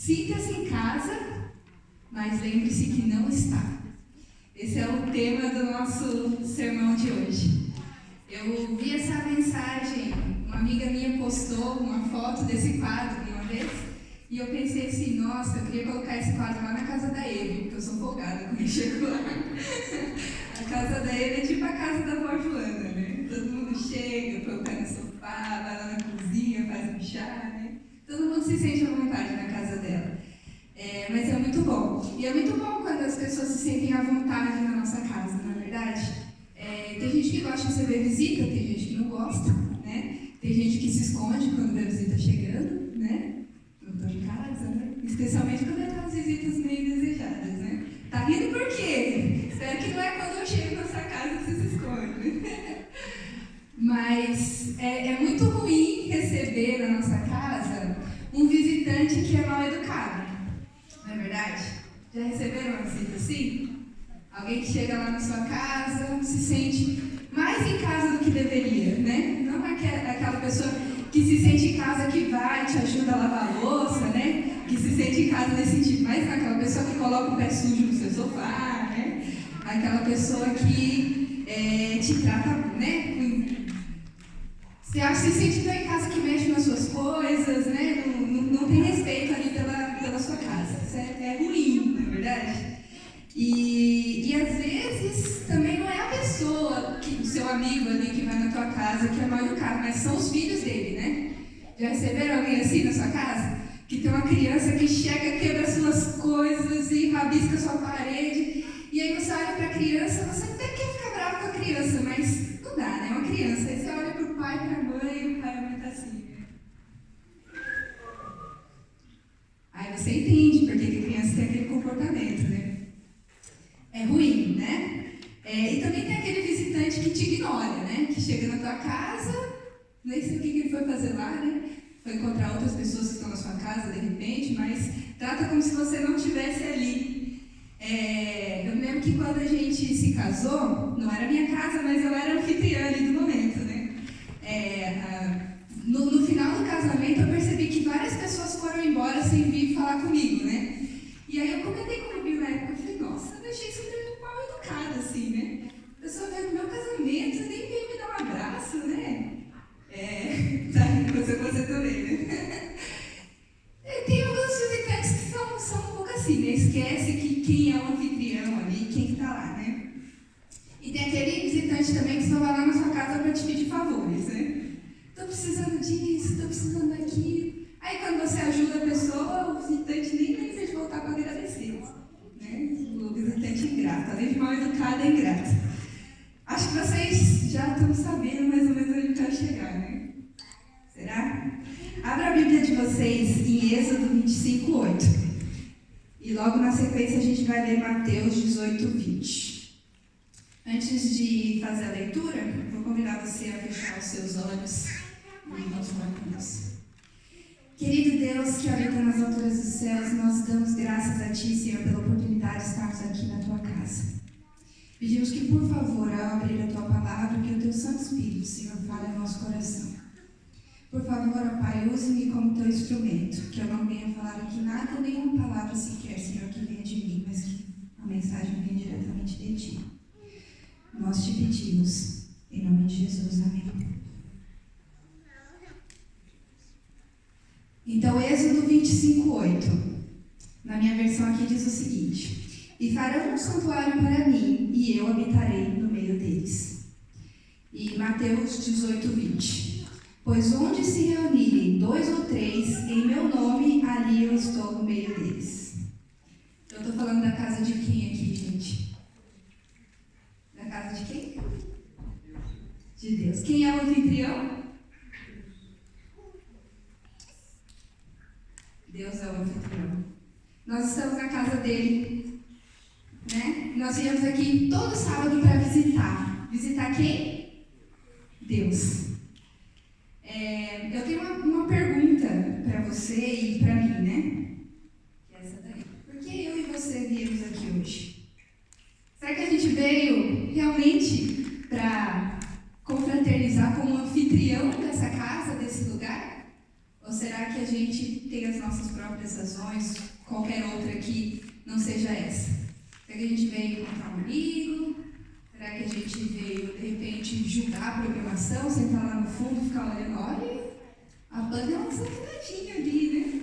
Sinta-se em casa, mas lembre-se que não está. Esse é o tema do nosso sermão de hoje. Eu vi essa mensagem, uma amiga minha postou uma foto desse quadro uma vez, e eu pensei assim, nossa, eu queria colocar esse quadro lá na casa da Eve, porque eu sou folgada quando eu chego lá. A casa da Eve é tipo a casa da avó Joana, né? Todo mundo chega, põe o pé no sofá, vai lá na cozinha, faz um chá, né? Todo mundo se sente à vontade na casa dela. Mas é muito bom. E é muito bom quando as pessoas se sentem à vontade na nossa casa, não é verdade? Tem gente que gosta de receber visita, tem gente que não gosta, né? Tem gente que se esconde quando vê a visita chegando, né? Eu estou em casa, né? Especialmente quando é aquelas visitas meio desejadas, né? Tá rindo por quê? Espero que não é quando eu chego na sua casa que você se esconde. Mas é muito ruim receber na nossa casa um visitante que é mal educado. Não é verdade? Já receberam uma visita assim? Alguém que chega lá na sua casa, se sente mais em casa do que deveria, né? Não é aquela pessoa que se sente em casa que vai, te ajuda a lavar a louça, né? Que se sente em casa nesse sentido, mas não aquela pessoa que coloca o pé sujo no seu sofá, né? Aquela pessoa que te trata, né? Você se sente tão em casa que mexe nas suas coisas, né? Não tem respeito ali pela sua casa. Isso é ruim, não é verdade? E às vezes também não é a pessoa, o seu amigo ali que vai na tua casa que é mal educado, mas são os filhos dele, né? Já receberam alguém assim na sua casa? Que tem uma criança que chega, quebra suas coisas e rabisca sua parede, e aí você olha para a criança, você até quer ficar bravo com a criança, mas não dá, né? É uma criança. Aí você olha para o pai, para a mãe, e o pai e a mãe tá assim. Aí você entende porque que a criança tem aquele comportamento, né? É ruim, né? E também tem aquele visitante que te ignora, né? Que chega na tua casa, nem sei o que ele foi fazer lá, né? Foi encontrar outras pessoas que estão na sua casa, de repente, mas trata como se você não estivesse ali. Eu me lembro que quando a gente se casou, não era minha casa, mas eu era anfitriã ali do momento, né? No final do casamento, eu percebi que várias pessoas foram embora sem vir falar comigo, né? E aí eu comentei com o Bill na época, eu falei, nossa, eu achei isso muito mal educado, assim, né? A pessoa veio no meu casamento, nem veio me dar um abraço, né? Tá rindo você também, né? Tem alguns visitantes que são um pouco assim, né? Esquece que quem é o anfitrião ali, quem que tá lá, né? E tem aquele visitante também que só vai lá na sua casa para te pedir favores, né? Tô precisando disso, tô precisando daquilo. Aí quando você ajuda a pessoa, o visitante nem lembra de voltar para agradecer, né? O visitante ingrato, além de mal educado, é ingrato. Acho que vocês já estão sabendo mais ou menos onde eu quero chegar, né? Será? Abra a Bíblia de vocês em Êxodo 25:8. E logo na sequência a gente vai ler Mateus 18:20. Antes de fazer a leitura, vou convidar você a fechar os seus olhos e vamos falar com Deus. Querido Deus, que habita nas alturas dos céus, nós damos graças a Ti, Senhor, pela oportunidade de estarmos aqui na Tua casa. Pedimos que, por favor, ao abrir a Tua palavra, que o Teu Santo Espírito, Senhor, fale ao nosso coração. Por favor, ó Pai, use-me como Teu instrumento, que eu não venha falar aqui nada, nenhuma palavra sequer, Senhor, que venha de mim, mas que a mensagem venha diretamente de Ti. Nós Te pedimos, em nome de Jesus, amém. Então, Êxodo 25:8, na minha versão aqui diz o seguinte: E farão um santuário para mim, e eu habitarei no meio deles. E Mateus 18:20, Pois onde se reunirem 2 ou 3 em meu nome, ali eu estou no meio deles. Eu estou falando da casa de quem aqui, gente? Da casa de quem? De Deus. Quem é o anfitrião? Deus é o anfitrião. Nós estamos na casa dele, né? Nós viemos aqui todo sábado para visitar. Visitar quem? Deus. Eu tenho uma pergunta para você e para mim, né? Que é essa daí. Por que eu e você viemos aqui hoje? Será que a gente veio realmente para confraternizar como anfitrião dessa casa, desse lugar? Ou será que a gente tem as nossas próprias razões, qualquer outra que não seja essa? Será que a gente veio encontrar um amigo? Será que a gente veio, de repente, julgar a programação, sentar lá no fundo e ficar olhando, olha, a banda é uma sacanadinha ali, né?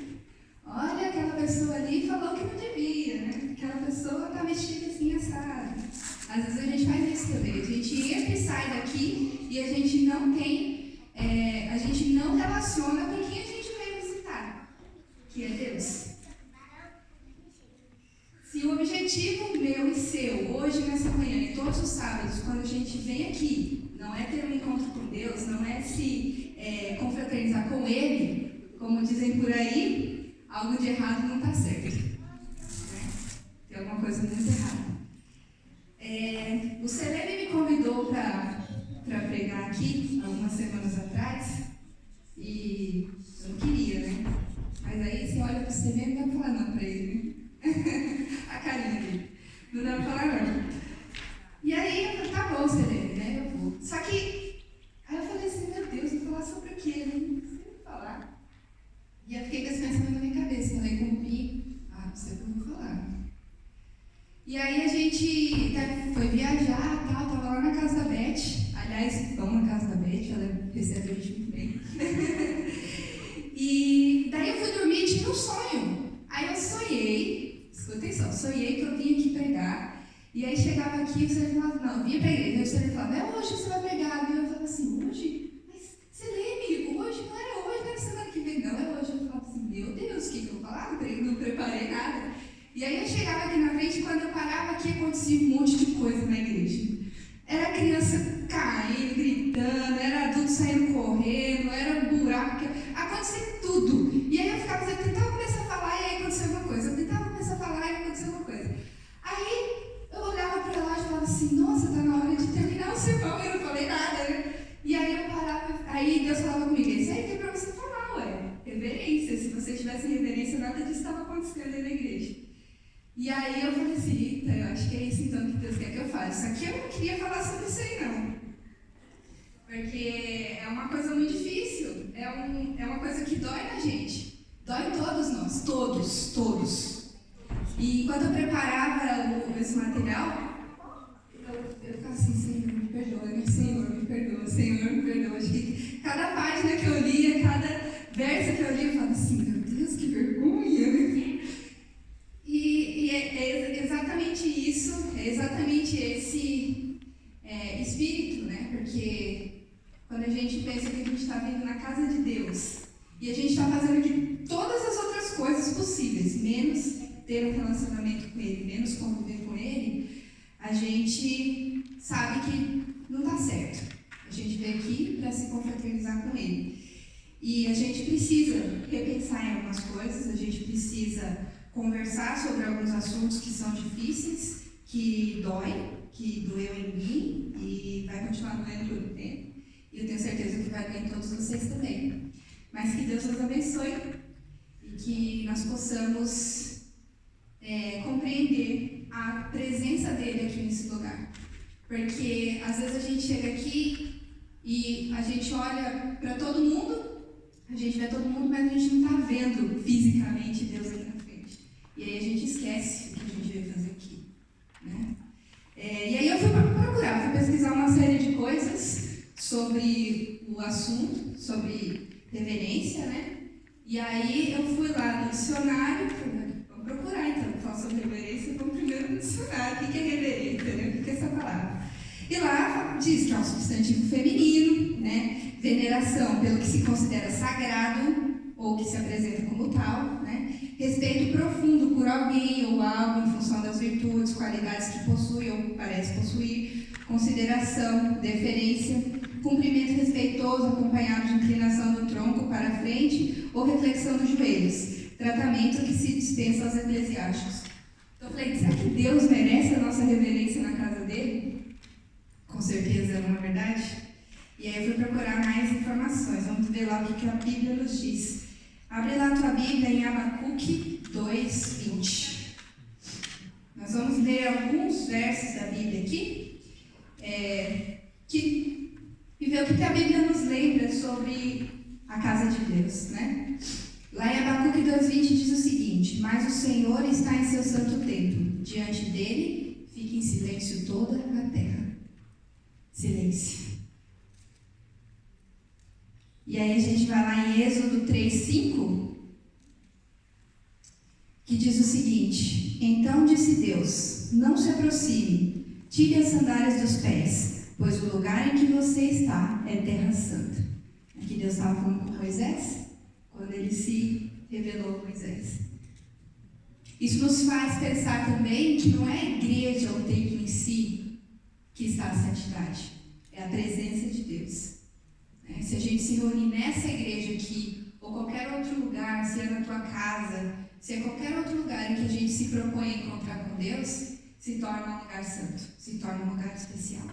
Olha, aquela pessoa ali falou que não devia, né? Aquela pessoa está vestida assim, assada. Às vezes a gente faz isso também. A gente entra e sai daqui e a gente não tem, a gente não relaciona com quem a gente veio visitar, que é Deus. Se o objetivo meu e seu, hoje, nessa manhã e todos os sábados, quando a gente vem aqui, não é ter um encontro com Deus, não é se confraternizar com Ele, como dizem por aí, algo de errado não está certo. Né? Tem alguma coisa muito errada. O Celene me convidou para pregar aqui, algumas semanas atrás, e eu não queria, né? Mas aí você olha para o Celene e não dá para falar não para ele, né? A carinha dele. Não dá pra falar não. E aí eu falei, tá bom, Celene, né? Eu vou. Só que, aí eu falei assim, meu Deus, vou falar sobre o quê, né? Não sei o que falar. E eu fiquei com esse pensamento na minha cabeça. Falei com o Pi, não sei o que eu vou falar. E aí a gente foi viajar, tal, tava lá na casa da Beth. Aliás, vamos na casa da Beth, ela recebe a gente muito bem. E daí eu fui dormir e tive um sonho. Aí eu sonhei, escutem só, sonhei que eu vinha aqui pregar, e aí chegava aqui e você falava, não, eu vinha pra igreja, aí você falava, é hoje que você vai pregar, e eu falava assim, hoje? Mas você lembra, hoje? Não era hoje, não era semana que vem, não, é hoje. Eu falava assim, meu Deus, o que eu vou falar? Não preparei nada. E aí eu chegava aqui na frente, e quando eu parava aqui, acontecia um monte de coisa na igreja. Era criança caindo, gritando, era adulto saindo correndo, era buraco, acontecia tudo. E aí eu ficava, eu tentava começar a falar e aí acontecia alguma coisa. Eu tentava começar a falar e acontecia alguma coisa. Aí eu olhava para lá e falava assim, nossa, tá na hora de terminar o sermão, eu não falei nada, né? E aí eu parava, aí Deus falava comigo, isso aí que é para você falar, ué, reverência. Se você tivesse reverência, nada disso estava acontecendo aí na igreja. E aí eu falei assim, eita, eu acho que é isso então que Deus quer que eu faça. Só que eu não queria falar sobre isso aí não. Porque é uma coisa muito difícil, é uma coisa que dói na gente. Dói em todos nós, todos. E quando eu preparava esse material, eu ficava assim, Senhor, me perdoa, né? Senhor, me perdoa, Senhor, me perdoa. Acho que cada página que eu lia, cada verso que eu lia, eu falava assim, meu Deus, que vergonha, né? E é exatamente isso, é exatamente esse espírito, né? Porque quando a gente pensa que a gente está vindo na casa de Deus e a gente está fazendo de todas as outras coisas possíveis, menos ter um relacionamento com Ele, menos conviver com Ele, a gente sabe que não está certo. A gente veio aqui para se confraternizar com Ele. E a gente precisa repensar em algumas coisas, a gente precisa conversar sobre alguns assuntos que são difíceis, que doeu em mim e vai continuar doendo por um tempo. E eu tenho certeza que vai doer em todos vocês também. Mas que Deus nos abençoe e que nós possamos compreender a presença dele aqui nesse lugar. Porque às vezes a gente chega aqui e a gente olha para todo mundo, a gente vê todo mundo, mas a gente não está vendo fisicamente Deus aqui na frente. E aí a gente esquece o que a gente veio fazer aqui. Né? E aí eu fui procurar, fui pesquisar uma série de coisas sobre o assunto, sobre reverência, né? E aí eu fui lá no dicionário, vamos procurar então, falar sobre reverência, vamos primeiro no dicionário, o que é reverência, né? O que é essa palavra? E lá diz que é um substantivo feminino, né? Veneração pelo que se considera sagrado ou que se apresenta como tal, né? Respeito profundo por alguém ou algo em função das virtudes, qualidades que possui ou parece possuir, consideração, deferência, cumprimento respeitoso acompanhado de inclinação do tronco para a frente ou reflexão dos joelhos, tratamento que se dispensa aos eclesiásticos. Então eu falei, será que Deus merece a nossa reverência na casa dele? Com certeza, não é verdade? E aí eu fui procurar mais informações, vamos ver lá o que a Bíblia nos diz. Abre lá a tua Bíblia em Abacuque 2:20. Nós vamos ler alguns versos da Bíblia aqui, e ver o que a Bíblia nos lembra sobre a casa de Deus, né? Lá em Abacuque 2:20 diz o seguinte: mas o Senhor está em seu santo templo, diante dele fica em silêncio toda a terra. Silêncio. E aí a gente vai lá em Êxodo 3:5, que diz o seguinte: então disse Deus, não se aproxime, tire as sandálias dos pés, pois o lugar em que você está é terra santa. Aqui Deus estava falando com Moisés, quando ele se revelou a Moisés. Isso nos faz pensar também que não é a igreja ou o templo em si que está a santidade, é a presença de Deus. Se a gente se reunir nessa igreja aqui, ou qualquer outro lugar, se é na tua casa, se é qualquer outro lugar em que a gente se propõe a encontrar com Deus, se torna um lugar santo, se torna um lugar especial.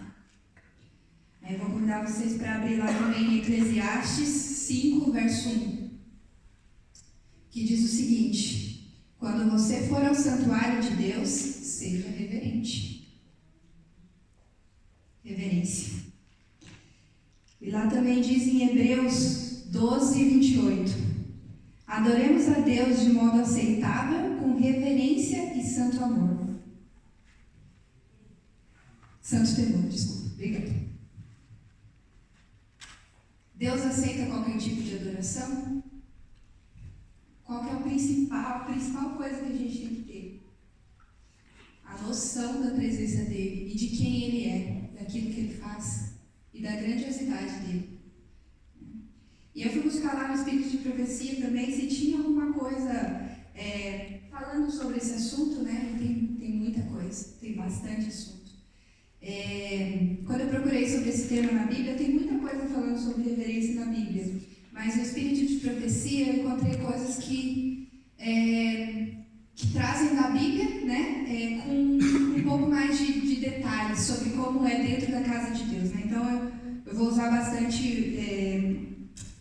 Eu vou convidar vocês para abrir lá também em Eclesiastes 5, verso 1, que diz o seguinte: quando você for ao santuário de Deus, seja reverente. Reverência. E lá também diz em Hebreus 12:28, adoremos a Deus de modo aceitável, com reverência e santo amor. Santo temor, desculpa, obrigada. Deus aceita qualquer tipo de adoração? Qual que é a principal coisa que a gente tem que ter? A noção da presença dele e de quem ele é, daquilo que ele faz e da grandiosidade dele. E eu fui buscar lá no Espírito de Profecia também se tinha alguma coisa falando sobre esse assunto, né? Tem muita coisa, tem bastante assunto. Quando eu procurei sobre esse tema na Bíblia, tem muita coisa falando sobre reverência na Bíblia, mas no Espírito de Profecia eu encontrei coisas que trazem da Bíblia, né, com um pouco mais de detalhes sobre como é dentro da casa de Deus, né? Então eu vou usar bastante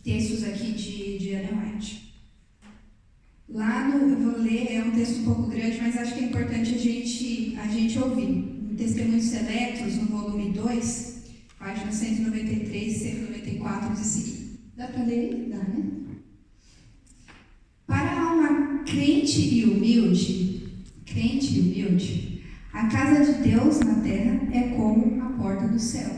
textos aqui de Ellen White. Lá eu vou ler, é um texto um pouco grande, mas acho que é importante a gente ouvir. Testemunhos Seletos, no volume 2, página 193 e 194, diz o seguinte. Dá para ler? Dá, né? Para a alma crente e humilde, a casa de Deus na terra é como a porta do céu.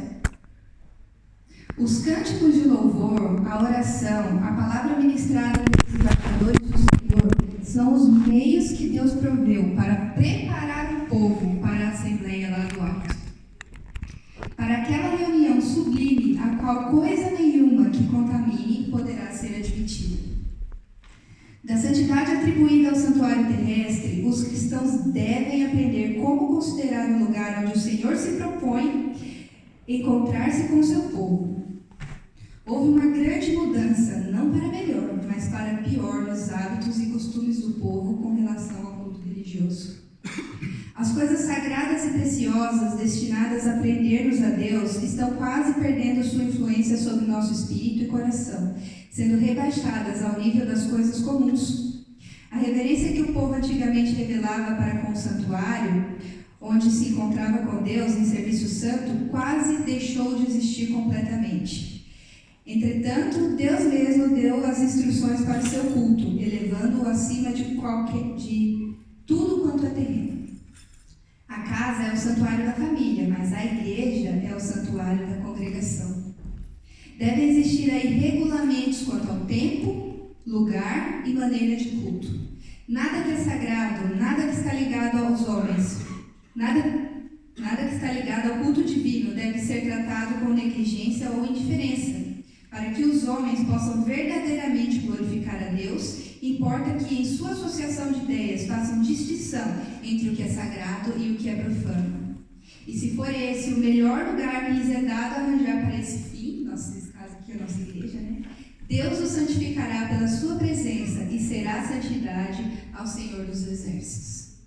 Os cânticos de louvor, a oração, a palavra ministrada pelos adoradores do Senhor são os meios que Deus proveu para preparar o povo para a Assembleia lá do alto. Para aquela reunião sublime, a qual coisa nenhuma que contamine poderá ser admitida. Da santidade atribuída ao santuário terrestre, os cristãos devem aprender como considerar o lugar onde o Senhor se propõe encontrar-se com o seu povo. Houve uma grande mudança, não para melhor, mas para pior, nos hábitos e costumes do povo com relação ao culto religioso. As coisas sagradas e preciosas destinadas a prender-nos a Deus estão quase perdendo sua influência sobre nosso espírito e coração, sendo rebaixadas ao nível das coisas comuns. A reverência que o povo antigamente revelava para com o santuário, onde se encontrava com Deus em serviço santo, quase deixou de existir completamente. Entretanto, Deus mesmo deu as instruções para o seu culto, elevando-o acima de tudo quanto é terreno. A casa é o santuário da família, mas a igreja é o santuário da congregação. Devem existir aí regulamentos quanto ao tempo, lugar e maneira de culto. Nada que é sagrado, nada que está ligado aos homens, nada que está ligado ao culto divino deve ser tratado com negligência ou indiferença. Para que os homens possam verdadeiramente glorificar a Deus, importa que em sua associação de ideias façam distinção entre o que é sagrado e o que é profano. E se for esse o melhor lugar que lhes é dado arranjar para esse fim, nesse caso aqui é a nossa igreja, né? Deus os santificará pela sua presença e será santidade ao Senhor dos Exércitos.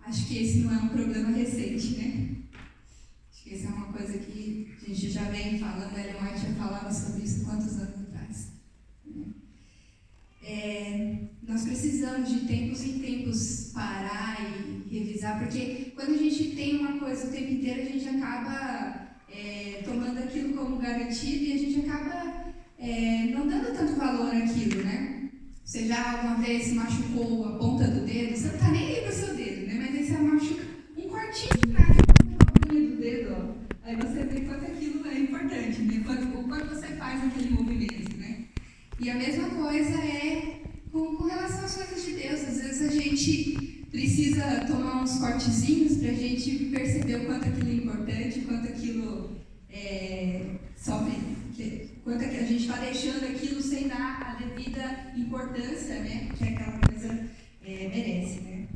Acho que esse não é um problema recente, né? Acho que essa é uma coisa que a gente já vem falando, a Ellen White já falava sobre isso quantos anos atrás. Nós precisamos de tempos em tempos parar e revisar, porque quando a gente tem uma coisa o tempo inteiro, a gente acaba tomando aquilo como garantido e a gente acaba não dando tanto valor àquilo, né? Você já alguma vez se machucou a ponta do dedo? Você não está nem aí para o seu dedo, né? Mas aí você machuca um cortinho na unha do dedo, ó. Aí você vê quanto aquilo é importante, né? Quando você faz aquele movimento, né? E a mesma coisa é com relação às coisas de Deus. Às vezes a gente precisa tomar uns cortezinhos para a gente perceber o quanto aquilo é importante, quanto aquilo quanto a gente está deixando aquilo sem dar a devida importância, né, que aquela coisa merece, né?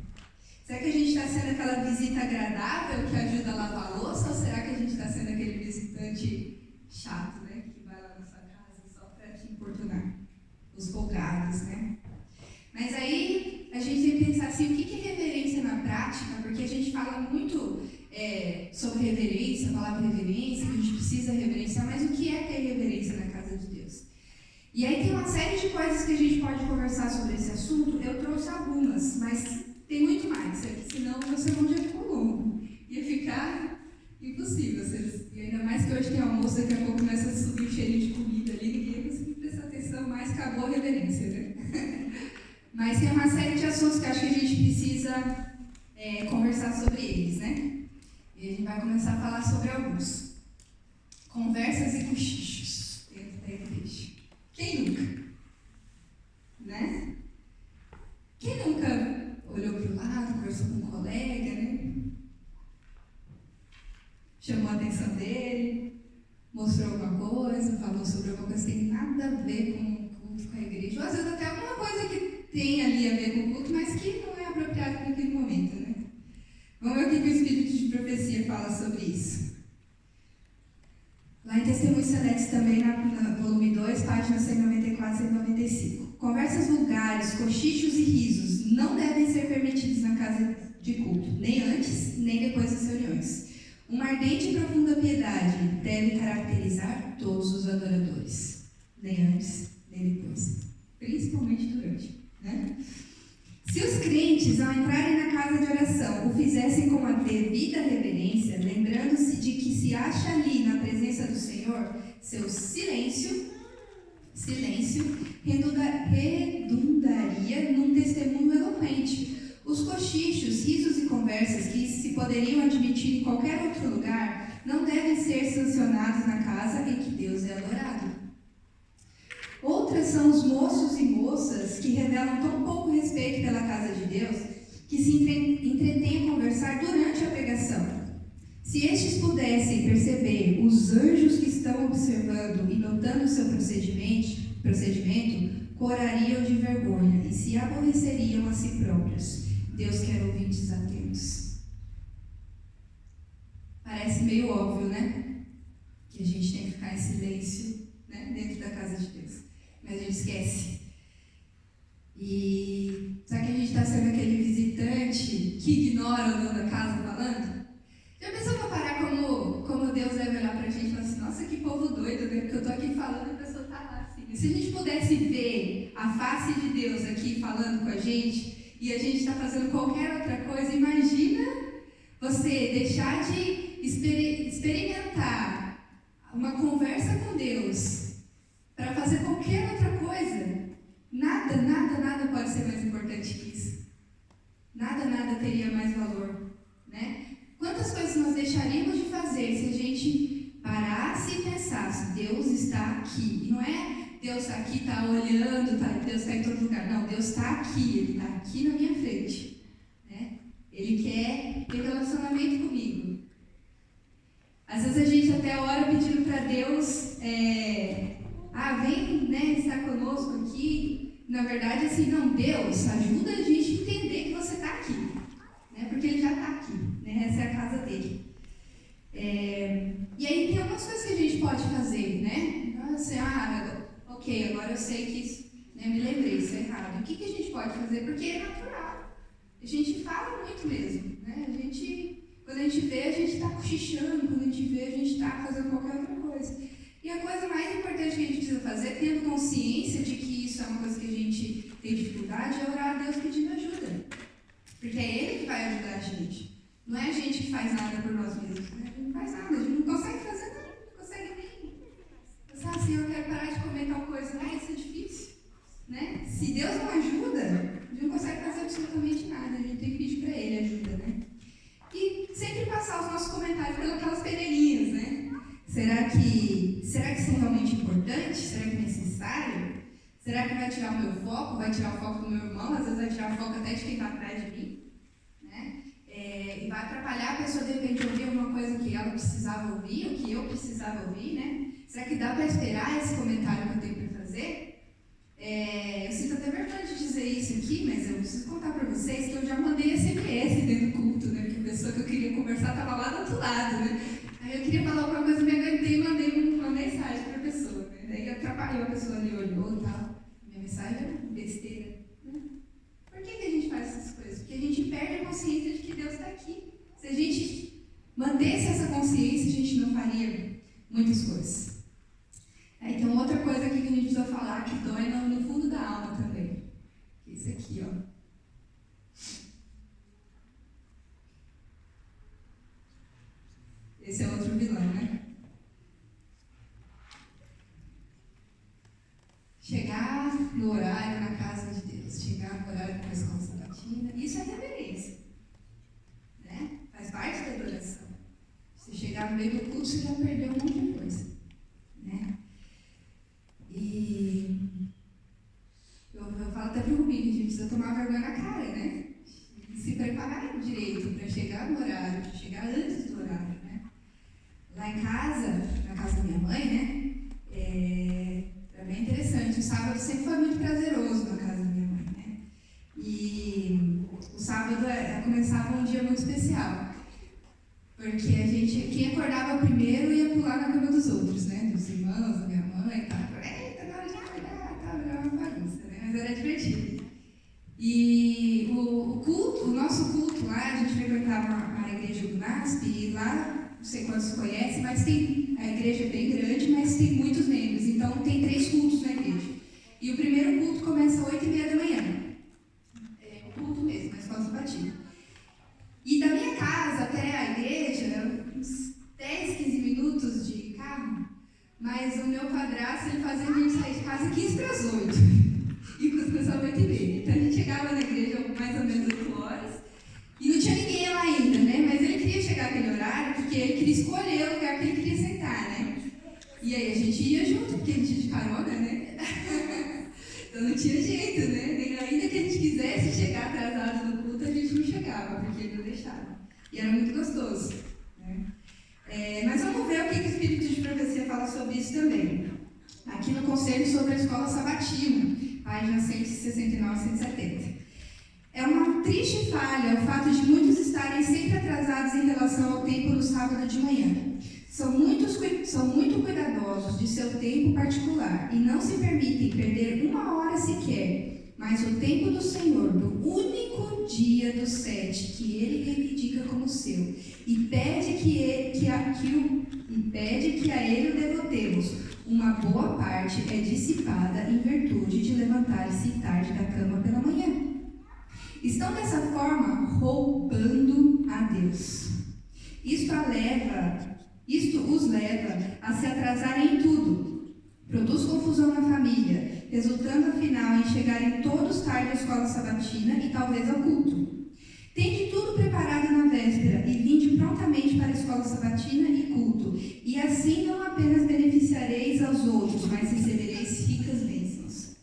Será que a gente está sendo aquela visita agradável que ajuda a lavar a louça, ou será que a gente está sendo aquele visitante chato, né, que vai lá na sua casa só para te importunar? Os folgados, né? Mas aí a gente tem que pensar assim, o que é reverência na prática? Porque a gente fala muito sobre reverência, a palavra reverência, que a gente precisa reverenciar, mas o que é ter reverência na casa de Deus? E aí tem uma série de coisas que a gente pode conversar sobre esse assunto. Eu trouxe algumas, mas tem muito mais, senão meu sermão já ficou longo. Ia ficar impossível. E ainda mais que hoje tem almoço, daqui a pouco começa a subir o cheirinho de comida ali, ninguém ia conseguir prestar atenção, mas acabou a reverência, né? Mas tem uma série de assuntos que acho que a gente precisa conversar sobre eles, né? E a gente vai começar a falar sobre alguns. Conversas e cochichos dentro da igreja. Quem nunca? Né? Quem nunca olhou para o lado, conversou com um colega, né? Chamou a atenção dele, mostrou alguma coisa, falou sobre alguma coisa que tem nada a ver com a igreja. Ou às vezes até alguma coisa que tem ali a ver com o culto, mas que não é apropriado naquele momento, né? Vamos ver o que o Espírito de Profecia fala sobre isso. Lá em Testemunhos Seletos também, na volume 2, páginas 194 e 195. Conversas vulgares, cochichos e risos não devem ser permitidos na casa de culto, nem antes, nem depois das reuniões. Uma ardente e profunda piedade deve caracterizar todos os adoradores, nem antes, nem depois, principalmente durante, né? Se os crentes, ao entrarem na casa de oração, o fizessem com a devida reverência, lembrando-se de que se acha ali na presença do Senhor, seu silêncio redundaria num testemunho eloquente. Os cochichos, risos e conversas que se poderiam admitir em qualquer outro lugar não devem ser sancionados na casa em que Deus é adorado. Outras são os moços e moças que revelam tão pouco respeito pela casa de Deus que se entretêm a conversar durante a pregação. Se estes pudessem perceber os anjos que estão observando e notando o seu procedimento, corariam de vergonha e se aborreceriam a si próprios. Deus quer ouvintes atentos. Parece meio óbvio, né? Que a gente tem que ficar em silêncio, né? Dentro da casa de Deus. Mas a gente esquece. E será que a gente está sendo aquele visitante que ignora o dono da casa falando? Já pensou para parar como Deus deve olhar para a gente e falar assim, nossa, que povo doido, né? Porque eu estou aqui falando e a pessoa está lá assim. E se a gente pudesse ver a face de Deus aqui falando com a gente e a gente está fazendo qualquer outra coisa, imagina você deixar de experimentar uma conversa com Deus para fazer qualquer outra coisa. Nada pode ser mais importante que isso. Nada teria mais valor, né? Quantas coisas nós deixaríamos de fazer se a gente parasse e pensasse, Deus está aqui. E não é Deus está aqui, está olhando, Deus está em todo lugar. Não, Deus está aqui, Ele está aqui na minha frente, né? Ele quer ter relacionamento comigo. Às vezes a gente até ora pedindo para Deus, vem, né, estar conosco aqui. Na verdade, assim, não, Deus, ajuda a gente a entender que você está aqui, né? Porque Ele já está aqui, né? Essa é a casa dele. E aí tem algumas coisas que a gente pode fazer, né? Assim, ok, agora eu sei que isso, né, me lembrei, isso é errado. O que a gente pode fazer? Porque é natural. A gente fala muito mesmo, né? Quando a gente vê, a gente está cochichando, quando a gente vê, a gente está fazendo qualquer outra coisa. E a coisa mais importante que a gente precisa fazer, tendo consciência de que isso é uma coisa que a gente tem dificuldade, é orar a Deus pedindo ajuda. Porque é Ele que vai ajudar a gente. Não é a gente que faz nada por nós mesmos, né? A gente não faz nada, a gente não consegue fazer nada, não consegue nem. Assim, eu quero parar de comer tal Se Deus não ajuda, a gente não consegue fazer absolutamente nada, a gente tem que pedir para Ele ajuda, né? E sempre passar os nossos comentários pelas peneirinhas, né? Será que isso é realmente importante? Será que é necessário? Será que vai tirar o meu foco? Vai tirar o foco do meu irmão? Às vezes vai tirar o foco até de quem está atrás de mim, né? E vai atrapalhar a pessoa de repente ouvir alguma coisa que ela precisava ouvir, ou que eu precisava ouvir, né? Será que dá para esperar esse comentário que eu tenho para fazer? Eu sinto até vergonha de dizer isso aqui, mas eu preciso contar para vocês que eu já mandei SMS dentro do culto, né? Porque a pessoa que eu queria conversar estava lá do outro lado, né? Aí eu queria falar alguma coisa, me aguentei e mandei uma mensagem para a pessoa, né? Daí atrapalhou, a pessoa ali olhou e tal. Minha mensagem era besteira, né? Por que a gente faz essas coisas? Porque a gente perde a consciência de que Deus está aqui. Se a gente mantesse essa consciência, a gente não faria muitas coisas. Então, outra coisa aqui que a gente precisa falar, que dói no fundo da alma também. Esse aqui, ó. Esse é outro vilão, né? Chegar no horário na casa de Deus, chegar no horário com a escola sabatina, isso é reverência, né? Faz parte da adoração. Se chegar no meio do culto, você já perdeu um monte de coisa, né? E eu falo até para o Rubinho que a gente precisa tomar vergonha na cara, né? E se preparar direito para chegar no horário, para chegar antes do horário, né? Lá em casa, na casa da minha mãe, né? É bem interessante. O sábado sempre foi muito prazeroso na casa da minha mãe, né? E o sábado começava um dia muito especial. Porque quem acordava primeiro ia pular na cama dos outros, né? Dos irmãos, da minha mãe, tá? Eita, na hora de acordar, tá? Era uma bagunça, né? Mas era divertido. E o nosso culto lá, a gente frequentava a igreja do NASP, e lá, não sei quantos conhecem, mas a igreja é bem grande, mas tem muitos membros, então tem 3 cultos na igreja. E o primeiro culto começa às 8h30 da manhã. É o culto mesmo, na escola sabatina. E da minha casa até a igreja, uns 10, 15 minutos de carro, mas o meu padrasto, ele fazia a gente sair de casa 15 para as 8. E começava às 8h30. Então a gente chegava na igreja mais ou menos 8 horas. E não tinha ninguém lá ainda, né? Mas ele queria chegar naquele horário porque ele queria escolher o lugar que ele queria sentar, né? E aí a gente ia junto, porque a gente ia de carona, né? Então não tinha jeito, né? Ainda que a gente quisesse chegar atrasado no culto, a gente não chegava, porque ele não deixava. E era muito gostoso, né? Mas vamos ver o que o Espírito de Profecia fala sobre isso também. Aqui no Conselho sobre a Escola Sabatina, página 169 e 170. É uma triste falha o fato de muitos estarem sempre atrasados em relação ao tempo no sábado de manhã. São muito cuidadosos de seu tempo particular e não se permitem perder uma hora sequer, mas o tempo do Senhor, do único dia dos 7, que Ele reivindica como seu, e pede que a Ele o devotemos, uma boa parte é dissipada em virtude de levantar-se tarde da cama pela manhã. Estão dessa forma roubando a Deus. Isto os leva a se atrasarem em tudo. Produz confusão na família, resultando afinal em chegarem todos tarde à escola sabatina e talvez ao culto. Tende tudo preparado na véspera e vinde prontamente para a escola sabatina e culto, e assim não apenas beneficiareis aos outros, mas recebereis ricas bênçãos.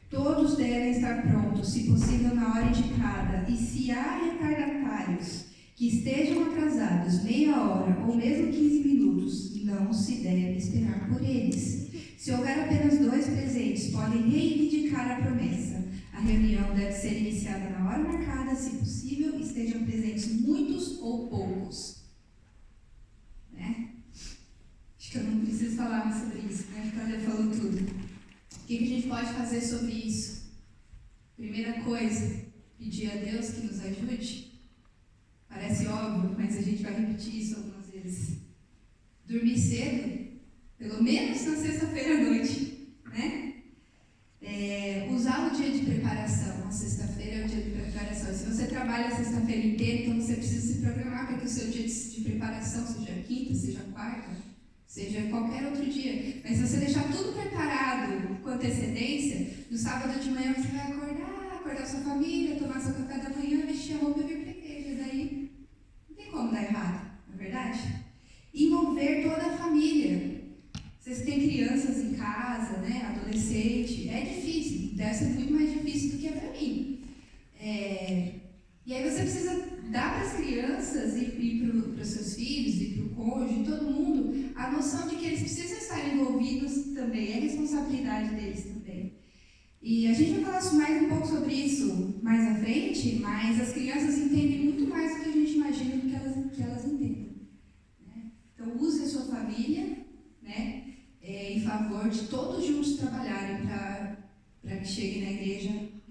Todos devem estar prontos, se possível na hora indicada, e se há retardatários que estejam atrasados meia hora ou mesmo 15 minutos, não se deve esperar por eles. Se houver apenas 2 presentes, podem reivindicar a promessa. A reunião deve ser iniciada na hora marcada, se possível, estejam presentes muitos ou poucos. Né? Acho que eu não preciso falar mais sobre isso, né? Porque ela já falou tudo. O que a gente pode fazer sobre isso? Primeira coisa, pedir a Deus que nos ajude. Parece óbvio, mas a gente vai repetir isso algumas vezes. Dormir cedo, pelo menos na sexta-feira à noite, né? Usar o dia de preparação. A sexta-feira é o dia de preparação. Se você trabalha a sexta-feira inteira, então você precisa se programar para que o seu dia de preparação seja quinta, seja quarta, seja qualquer outro dia. Mas se você deixar tudo preparado com antecedência, no sábado de manhã você vai acordar sua família, tomar seu café da manhã, vestir a roupa e vir para a igreja. Daí não tem como dar errado, não é verdade? Envolver toda a família. Vocês têm crianças em casa, né, adolescente, é difícil, deve ser muito mais difícil do que é para mim. E aí você precisa dar para as crianças e para os seus filhos e para o cônjuge, todo mundo, a noção de que eles precisam estar envolvidos também, é responsabilidade deles também. E a gente vai falar mais um pouco sobre isso mais à frente, mas as crianças entendem muito mais do que a gente imagina do que elas entendem. Né? Então use a sua família, né, em favor de todos juntos trabalharem para que cheguem na igreja.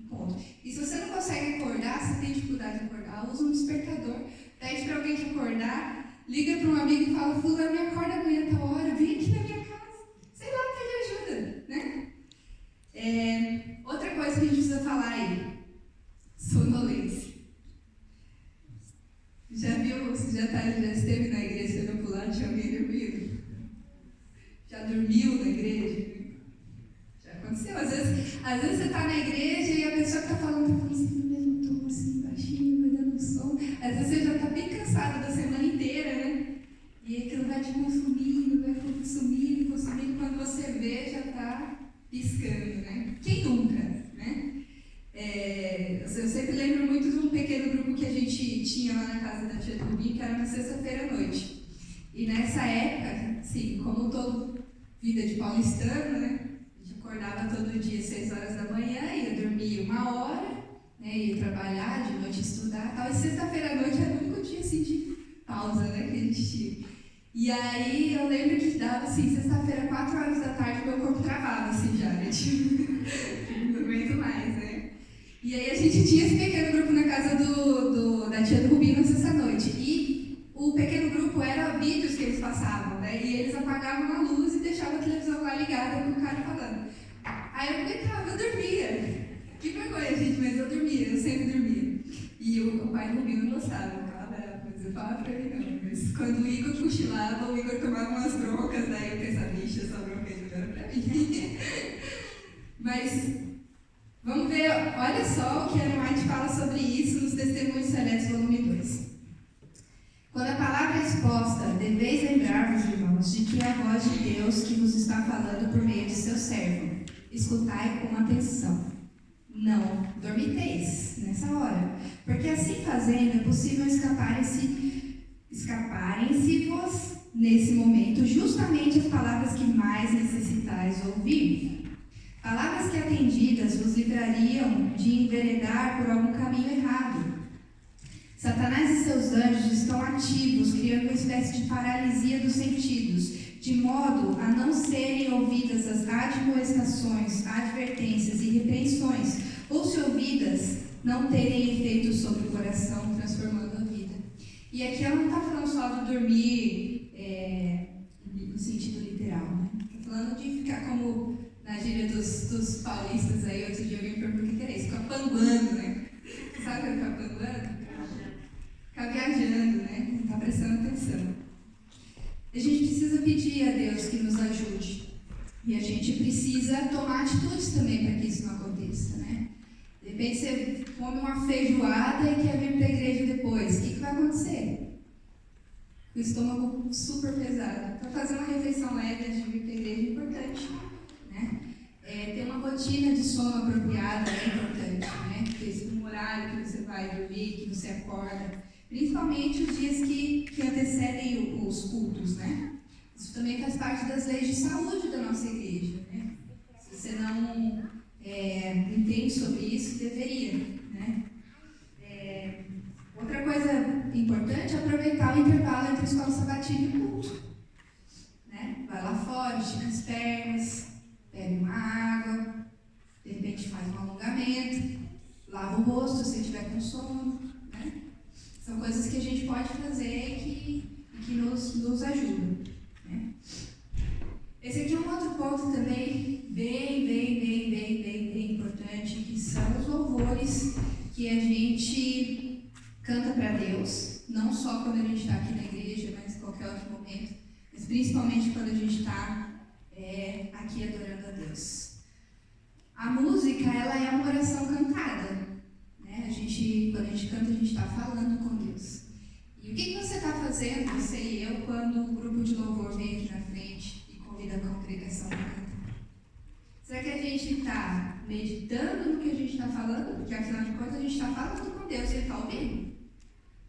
Ponto. E se você não consegue acordar, se tem dificuldade de acordar, usa um despertador, pede para alguém te acordar, liga para um amigo e fala: fulano, me acorda amanhã tal hora, vem aqui na minha casa. Sei lá, pede ajuda, né? Outra coisa que a gente precisa falar aí, sonolência. Já esteve na igreja, você olhou para o lado, tinha alguém dormindo? Já dormiu na igreja? Aconteceu. Às vezes você está na igreja e a pessoa que está falando assim, no mesmo tom, assim, baixinho, vai dando som. Às vezes você já está bem cansado da semana inteira, né? E aquilo vai te consumindo, quando você vê, já está piscando, né? Quem nunca, né? Eu sempre lembro muito de um pequeno grupo que a gente tinha lá na casa da tia Tubi, que era na sexta-feira à noite. E nessa época, assim, como toda vida de paulistano, né? Acordava todo dia às 6 horas da manhã, ia dormir 1 hora, né, ia trabalhar, de noite estudar, tal. E sexta-feira à noite era o único dia assim, de pausa, né, que a gente tinha. E aí eu lembro que dava assim, sexta-feira, 4 horas da tarde, meu corpo travava assim já, né? Não aguento mais, né? E aí a gente tinha esse pequeno grupo na casa da tia do Rubinho na sexta-noite. E o pequeno grupo era vídeos que eles passavam, né? E eles apagavam a luz e deixavam a televisão lá ligada com o cara falando. Aí eu aguentava, eu dormia. Que vergonha, gente, mas eu dormia, eu sempre dormia. E o pai do Rubinho não gostava, eu ficava brava, mas eu falava pra ele não. Mas quando o Igor cochilava, o Igor tomava umas broncas, daí eu pensava, bicho, essa bronca aí não era pra mim. Mas vamos ver, olha só o que a Ellen White fala sobre isso nos Testemunhos Seletos, volume 2. Quando a palavra é exposta, deveis lembrar-vos, irmãos, de que é a voz de Deus que vos está falando por meio de seu servo. Escutai com atenção. Não dormiteis nessa hora, porque assim fazendo é possível escaparem-se-vos nesse momento justamente as palavras que mais necessitais ouvir. Palavras que atendidas vos livrariam de enveredar por algum caminho errado. Satanás e seus anjos estão ativos, criando uma espécie de paralisia dos sentidos, de modo a não serem ouvidas as admoestações, advertências e repreensões, ou se ouvidas, não terem efeito sobre o coração, transformando a vida. E aqui ela não está falando só de dormir no sentido literal, né? Está falando de ficar como na gíria dos paulistas aí. Outro dia alguém me perguntou o que é isso, ficar panguando, né? Sabe o que é ficar panguando? Ficar viajando, né? Não está prestando atenção. A gente precisa pedir a Deus que nos ajude. E a gente precisa tomar atitudes também para que isso não aconteça, né? De repente você come uma feijoada e quer vir para a igreja depois. O que vai acontecer? O estômago super pesado. Para fazer uma refeição leve antes de vir para a igreja é importante, né? Ter uma rotina de sono apropriada é importante, né? Ter um horário que você vai dormir, que você acorda. Principalmente os dias que antecedem os cultos, né? Isso também faz parte das leis de saúde da nossa igreja, né? Se você não entende sobre isso, deveria, né? Outra coisa importante é aproveitar o intervalo entre a escola sabatina e o culto, né? Vai lá fora, estica as pernas, bebe uma água, de repente faz um alongamento, lava o rosto se estiver com sono, né? São coisas que a gente pode fazer e que nos ajudam, né? Esse aqui é um outro ponto também bem importante, que são os louvores que a gente canta para Deus, não só quando a gente está aqui na igreja, mas em qualquer outro momento, mas principalmente quando a gente está aqui adorando a Deus. A música, ela é uma oração cantada, né? Quando a gente canta, a gente está falando com Deus. E o que você está fazendo, você e eu, quando o grupo de louvor vem aqui na frente e convida a congregação a cantar? Será que a gente está meditando no que a gente está falando? Porque, afinal de contas, a gente está falando com Deus e Ele está ouvindo.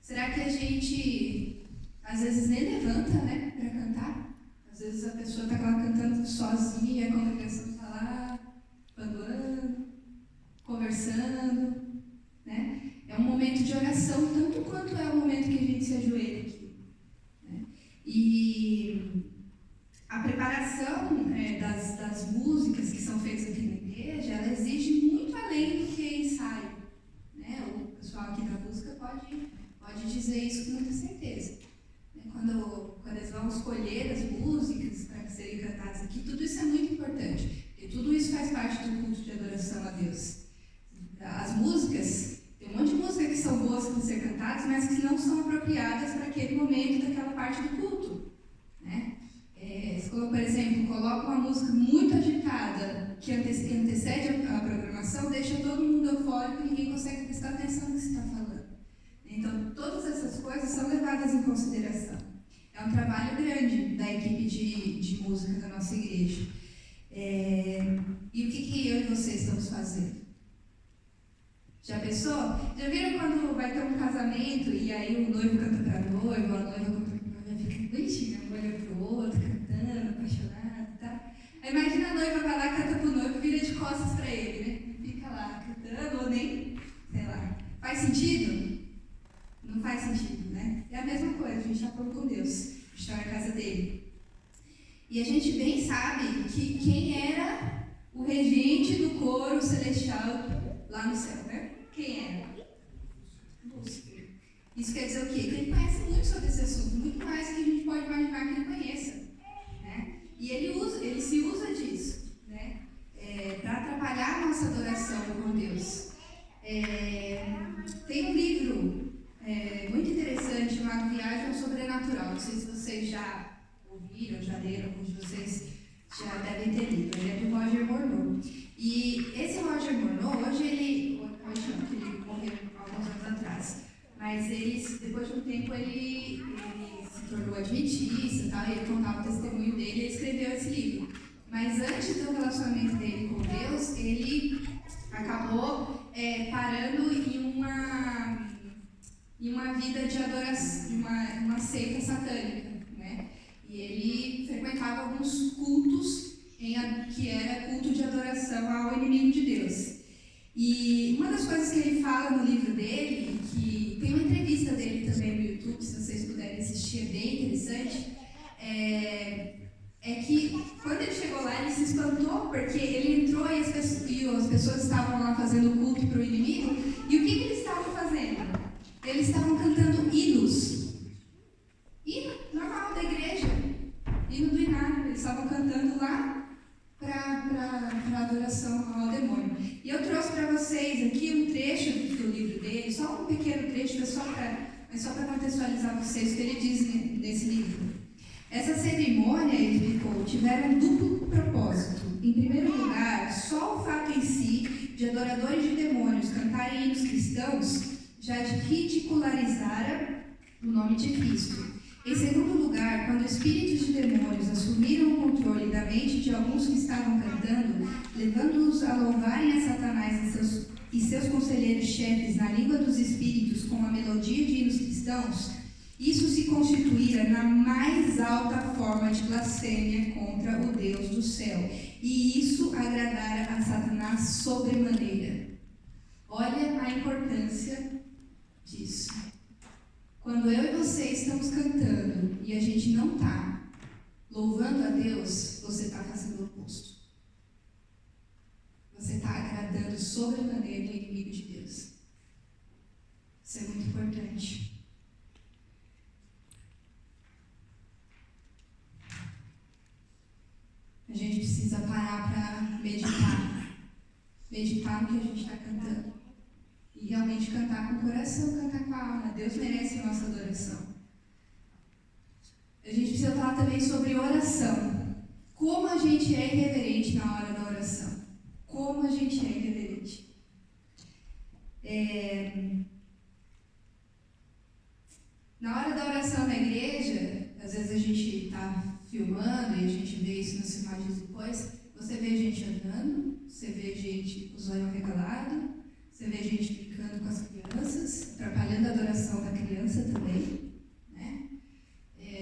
Será que a gente, às vezes, nem levanta, né, para cantar? Às vezes a pessoa está lá cantando sozinha e a congregação está lá, pandoando, conversando, né? É um momento de oração, tanto quanto é o momento que a gente se ajoelha aqui, né? E a preparação das músicas que são feitas aqui na igreja, ela exige muito além do que ensaio, né? O pessoal aqui da música pode dizer isso com muita certeza. Quando eles vão escolher as músicas para serem cantadas aqui, tudo isso é muito importante, porque tudo isso faz parte do culto de adoração a Deus. As músicas, tem um monte de músicas que são boas para ser cantadas, mas que não são apropriadas para aquele momento daquela parte do culto, né? Por exemplo, coloca uma música muito agitada que antecede a programação, deixa todo mundo eufórico e ninguém consegue prestar atenção no que você está falando. Então, todas essas coisas são levadas em consideração. É um trabalho grande da equipe de música da nossa igreja. E o que eu e você estamos fazendo? Já pensou? Já viram quando vai ter um casamento e aí o noivo canta para a noiva, a noiva canta para a noiva, fica bonitinho, um olha para o outro, cantando, apaixonado, tá? Aí imagina a noiva vai lá, canta para o noivo e vira de costas para ele, né? Fica lá cantando, ou nem, sei lá. Faz sentido? Não faz sentido, né? É a mesma coisa, a gente está falando com Deus, a gente está na casa dele. E a gente bem sabe que quem era o regente do coro celestial lá no céu, né? Quem era? Lúcifer. Isso quer dizer o quê? Que ele conhece muito sobre esse assunto, muito mais do que a gente pode imaginar que ele conheça, né? E ele se usa disso, né? Para atrapalhar a nossa adoração com Deus. Tem um livro muito interessante chamado Viagem ao Sobrenatural. Não sei se vocês já ouviram, já leram, alguns de vocês já devem ter lido. Ele é do Roger Morneau. E esse Roger Morneau, hoje ele morreu alguns anos atrás, mas depois de um tempo ele se tornou adventista e tal, e ele contava o testemunho dele e ele escreveu esse livro. Mas antes do relacionamento dele com Deus, ele acabou parando em uma vida de adoração, uma seita satânica, né? E ele frequentava alguns cultos que era culto de adoração ao inimigo de Deus. E uma das coisas que ele fala no livro dele, que tem uma entrevista dele também no YouTube, se vocês puderem assistir, é bem interessante, é que quando ele chegou lá, ele se espantou, porque ele entrou e as pessoas estavam lá fazendo culto para o inimigo, e o que eles estavam fazendo? Eles estavam cantando hinos. Hino normal da igreja. Hino do inário. Eles estavam cantando lá para adoração ao demônio. E eu trouxe para vocês aqui um trecho do livro dele, só um pequeno trecho, mas só para contextualizar vocês o que ele diz nesse livro. Essa cerimônia, ele explicou, tiveram um duplo propósito. Em primeiro lugar, só o fato em si de adoradores de demônios cantarem hinos cristãos já ridicularizara o nome de Cristo. Em segundo lugar, quando espíritos de demônios assumiram o controle da mente de alguns que estavam cantando, levando-os a louvarem a Satanás e seus conselheiros-chefes na língua dos espíritos com a melodia de hinos cristãos, isso se constituíra na mais alta forma de blasfêmia contra o Deus do céu, e isso agradara a Satanás sobremaneira. Olha a importância disso. Quando eu e você estamos cantando e a gente não está louvando a Deus, você está fazendo o oposto. Você está agradando sobremaneira o inimigo de Deus. Isso é muito importante. A gente precisa parar para meditar no que a gente está cantando. E realmente cantar com o coração, cantar com a alma. Deus merece a nossa adoração. A gente precisa falar também sobre oração. Como a gente é irreverente na hora da oração. como a gente é irreverente. Na hora da oração na igreja, às vezes a gente está filmando e a gente vê isso nas filmagens depois, você vê gente andando, você vê gente com os olhos arregalados, você vê gente brincando com as crianças, atrapalhando a adoração da criança também, né?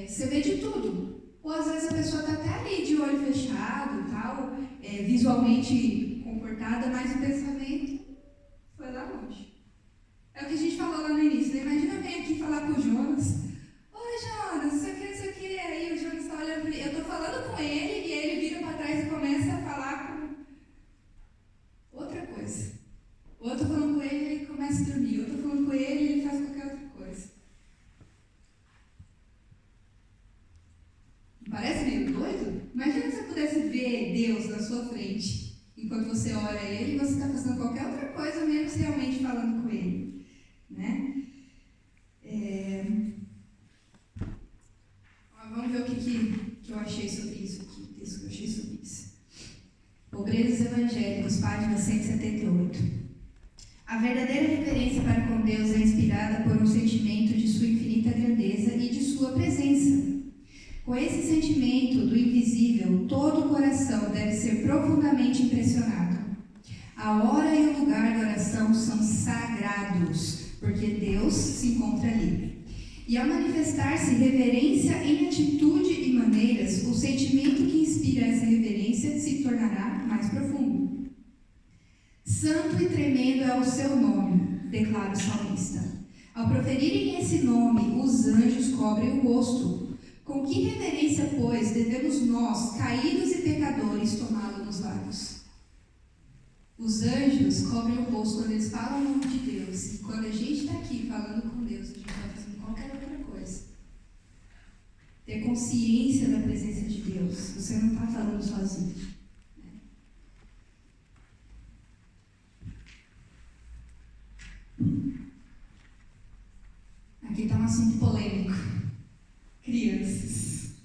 Você vê de tudo. Ou às vezes a pessoa está até ali de olho fechado e tal, visualmente comportada, mas o pensamento foi lá longe. É o que a gente falou lá no início, né? Imagina eu venho aqui falar com o Jonas. Oi, Jonas, não sei o que. Aí o Jonas está olhando para ele. Eu estou falando com ele e ele vira para trás e começa a falar com outra coisa. Ou eu estou falando com ele e ele começa a dormir. Ou eu estou falando com ele e ele faz qualquer outra coisa. Parece meio doido? Imagina se você pudesse ver Deus na sua frente. Enquanto você ora a ele, você está fazendo qualquer outra coisa, menos realmente falando com ele. Né? Vamos ver o que eu achei sobre isso aqui, o texto que eu achei sobre isso. Obreiros Evangélicos, página 178. A verdadeira reverência para com Deus é inspirada por um sentimento de sua infinita grandeza e de sua presença. Com esse sentimento do invisível, todo o coração deve ser profundamente impressionado. A hora e o lugar da oração são sagrados, porque Deus se encontra ali. E ao manifestar-se reverência em atitude e maneiras, o sentimento que inspira essa reverência se tornará mais profundo. Santo e tremendo é o seu nome, declara o salmista. Ao proferirem esse nome, os anjos cobrem o rosto. Com que reverência, pois, devemos nós, caídos e pecadores, tomá-lo nos lábios? Os anjos cobrem o rosto quando eles falam o nome de Deus. E quando a gente está aqui falando com Deus, a gente está fazendo qualquer outra coisa. Ter consciência da presença de Deus. Você não está falando sozinho. Aqui está um assunto polêmico. Crianças.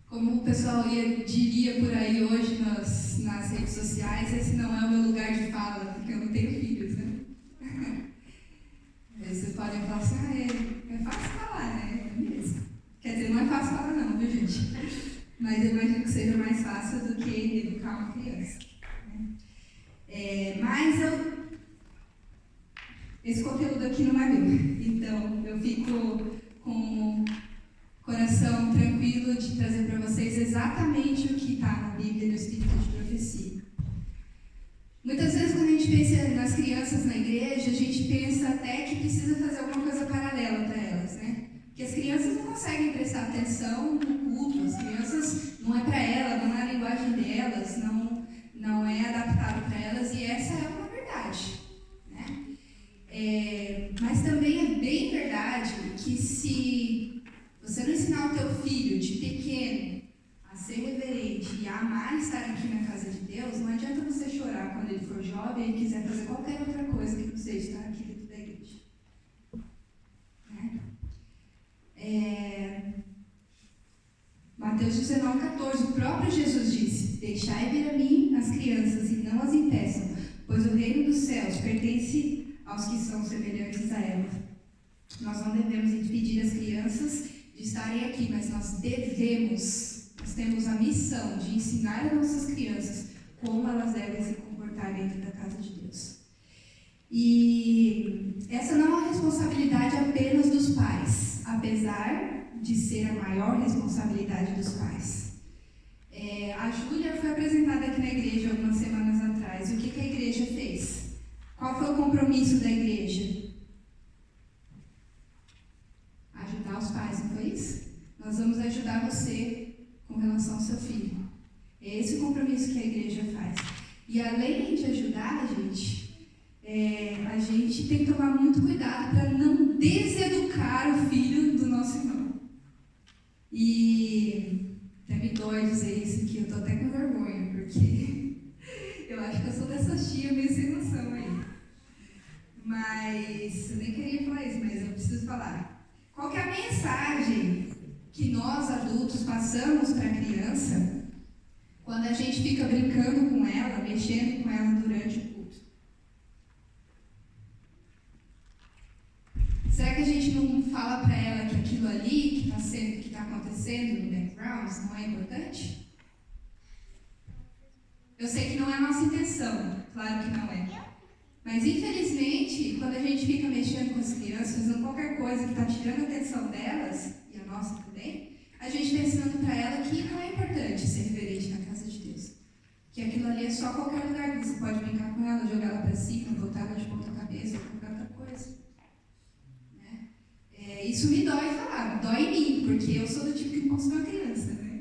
Como o pessoal diria por aí hoje nas redes sociais, esse não é o meu lugar de fala, porque eu não tenho filhos, né? Aí vocês podem falar assim, é fácil falar, né? É mesmo. Quer dizer, não é fácil falar não, viu, gente? Mas eu imagino que seja mais fácil do que educar uma criança. Né? Esse conteúdo aqui não é meu. Então, eu fico com o coração tranquilo de trazer para vocês exatamente o que está na Bíblia no Espírito de Profecia. Muitas vezes, quando a gente pensa nas crianças na igreja, a gente pensa até que precisa fazer alguma coisa paralela para elas, né? Porque as crianças não conseguem prestar atenção no culto, as crianças não é para elas, não é a linguagem delas, não é adaptado para elas, e essa é uma verdade, né? Mas também é bem verdade que se você não ensinar o teu filho de pequeno a ser reverente e a amar estar aqui na casa de Deus, não adianta você chorar quando ele for jovem e quiser fazer qualquer outra coisa que não seja estar aqui dentro da igreja. Né? Mateus 19,14, o próprio Jesus disse: deixai vir a mim as crianças e não as impeçam, pois o reino dos céus pertence aos que são semelhantes a ela. Nós não devemos impedir as crianças de estarem aqui, mas nós temos a missão de ensinar as nossas crianças como elas devem se comportar dentro da casa de Deus. E essa não é uma responsabilidade apenas dos pais, apesar de ser a maior responsabilidade dos pais. A Júlia foi apresentada aqui na igreja algumas semanas atrás. E o que a igreja fez? Qual foi o compromisso da igreja? Ajudar os pais, não foi isso? Nós vamos ajudar você com relação ao seu filho. É esse o compromisso que a igreja faz. E além de ajudar, a gente tem que tomar muito cuidado para não deseducar o filho do nosso irmão. E até me dói dizer isso aqui, eu estou até com vergonha, porque eu acho que eu sou dessas tias meio sem noção aí. Mas eu nem queria falar isso, mas eu preciso falar. Qual que é a mensagem que nós adultos passamos para a criança quando a gente fica brincando com ela, mexendo com ela durante o culto? Será que a gente não fala para ela que aquilo ali que está acontecendo no background não é importante? Eu sei que não é a nossa intenção, claro que não é. Mas, infelizmente, quando a gente fica mexendo com as crianças, fazendo qualquer coisa que está tirando a atenção delas, e a nossa também, a gente está ensinando para ela que não é importante ser reverente na casa de Deus. Que aquilo ali é só qualquer lugar que você pode brincar com ela, jogar ela para cima, botar ela de ponta cabeça, ou qualquer outra coisa. Né? Isso me dói falar, dói em mim, porque eu sou do tipo que não posso ser uma criança, né?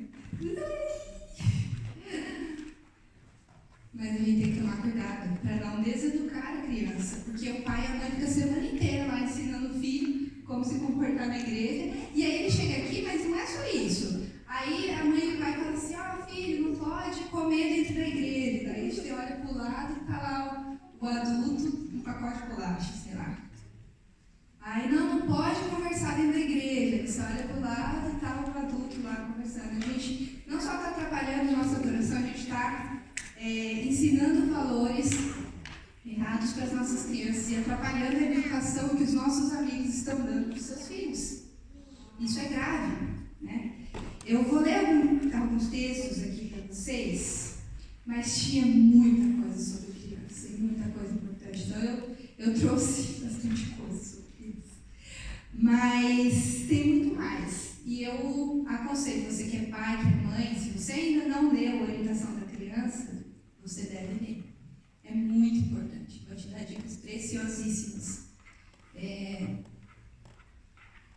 Mas a gente tem que tomar cuidado para não deseducar a criança, porque o pai e a mãe ficam a semana inteira lá ensinando o filho como se comportar na igreja, e aí ele chega aqui, mas não é só isso. Aí a mãe vai falar assim, filho, não pode comer dentro da igreja. Daí você olha para o lado e está lá o adulto, um pacote de bolacha, sei lá. Aí não pode conversar dentro da igreja. Você olha para o lado e está o adulto lá conversando. A gente não só está atrapalhando a nossa adoração, a gente está ensinando valores errados para as nossas crianças e atrapalhando a educação que os nossos amigos estão dando para os seus filhos. Isso é grave, né? Eu vou ler alguns textos aqui para vocês, mas tinha muita coisa sobre criança e muita coisa importante. Então eu trouxe bastante coisa sobre isso. Mas tem muito mais. E eu aconselho você que é pai, que é mãe, se você ainda não leu a orientação da criança, você deve ler. É muito importante. Vou te dar dicas preciosíssimas.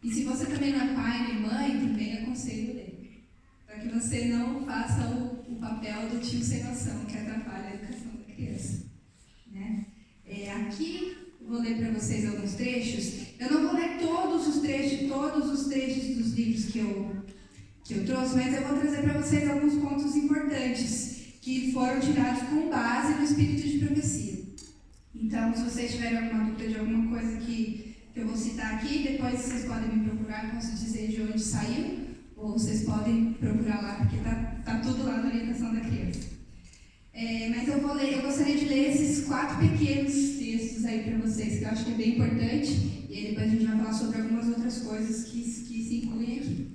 E se você também não é pai nem mãe, também aconselho ler. Para que você não faça o papel do tio sem noção, que atrapalha a educação da criança. Né? Aqui, vou ler para vocês alguns trechos. Eu não vou ler todos os trechos dos livros que eu trouxe, mas eu vou trazer para vocês alguns pontos importantes que foram tirados com base no espírito de profecia. Então, se vocês tiverem alguma dúvida de alguma coisa que eu vou citar aqui, depois vocês podem me procurar, posso dizer de onde saiu, ou vocês podem procurar lá, porque tá tudo lá na orientação da criança. Mas eu gostaria de ler esses 4 pequenos textos aí para vocês, que eu acho que é bem importante, e aí depois a gente vai falar sobre algumas outras coisas que se incluem aqui.